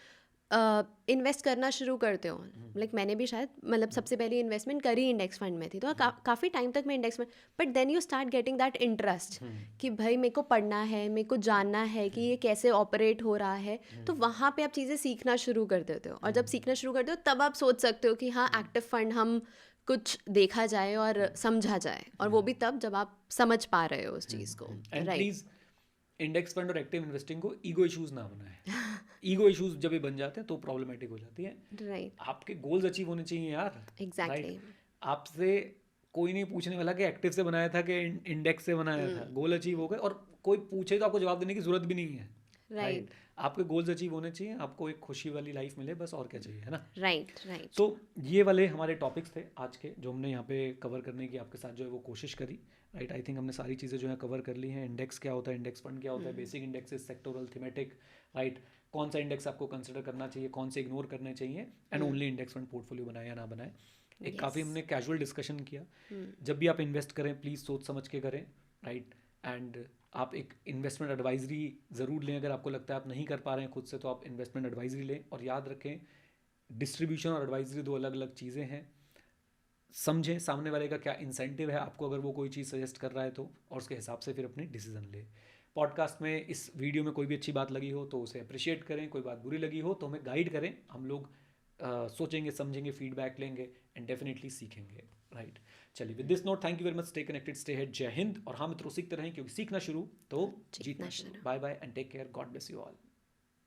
[SPEAKER 1] इन्वेस्ट करना शुरू करते हो, लाइक मैंने भी शायद मतलब सबसे पहले इन्वेस्टमेंट करी इंडेक्स फंड में थी, तो काफ़ी टाइम तक मैं index fund, but then you start getting that interest कि भाई मेरे को पढ़ना है, मेरे को जानना है कि ये कैसे ऑपरेट हो रहा है, तो वहाँ पे आप चीज़ें सीखना शुरू कर देते हो। और जब सीखना शुरू करते हो तब आप सोच सकते हो कि हाँ एक्टिव फंड हम कुछ देखा जाए और समझा जाए, और वो भी तब जब आप समझ पा रहे हो उस चीज़ को,
[SPEAKER 2] राइट। इंडेक्स फंड और एक्टिव इन्वेस्टिंग को ईगो इश्यूज ना बनाए। ईगो इश्यूज जब ये बन जाते हैं तो प्रॉब्लमेटिक हो जाती है,
[SPEAKER 1] राइट।
[SPEAKER 2] आपके गोल्स अचीव होने चाहिए यार,
[SPEAKER 1] एग्जैक्टली।
[SPEAKER 2] आपसे कोई नहीं पूछने वाला कि एक्टिव से बनाया था कि इंडेक्स से बनाया था, गोल अचीव हो गए। और कोई पूछे तो आपको जवाब देने की जरूरत भी नहीं है,
[SPEAKER 1] राइट
[SPEAKER 2] आपके गोल्स अचीव होने चाहिए, आपको एक खुशी वाली लाइफ मिले, बस और क्या चाहिए, है ना।
[SPEAKER 1] राइट राइट
[SPEAKER 2] सो ये वाले हमारे टॉपिक्स थे आज के, जो हमने यहाँ पे कवर करने की आपके साथ जो है वो कोशिश करी। राइट, आई थिंक हमने सारी चीज़ें जो है कवर कर ली हैं। इंडेक्स क्या होता है, इंडेक्स फंड क्या होता है, basic indexes, sectoral, thematic, right, कौन सा इंडेक्स आपको कंसिडर करना चाहिए, कौन से इग्नोर करने चाहिए, and only index fund portfolio बनाए या ना बनाए। एक काफ़ी हमने कैजुअल डिस्कशन किया। जब भी आप इन्वेस्ट करें प्लीज़ सोच समझ के करें, राइट। एंड आप एक इन्वेस्टमेंट एडवाइजरी ज़रूर लें, अगर आपको लगता है आप नहीं कर पा रहे हैं खुद से, तो आप इन्वेस्टमेंट एडवाइजरी लें। और याद रखें, डिस्ट्रीब्यूशन और एडवाइजरी दो अलग अलग चीज़ें हैं। समझें सामने वाले का क्या इंसेंटिव है आपको, अगर वो कोई चीज़ सजेस्ट कर रहा है तो, और उसके हिसाब से फिर अपने डिसीजन ले। पॉडकास्ट में इस वीडियो में कोई भी अच्छी बात लगी हो तो उसे अप्रिशिएट करें, कोई बात बुरी लगी हो तो हमें गाइड करें, हम लोग सोचेंगे, समझेंगे, फीडबैक लेंगे एंड डेफिनेटली सीखेंगे, राइट। चलिए, with this note, thank you very much, stay connected, stay head, जय हिंद। और हाँ मित्रों, सीखते रहें, क्योंकि सीखना शुरू तो जीतना शुरू। Bye bye and take care, God bless you all.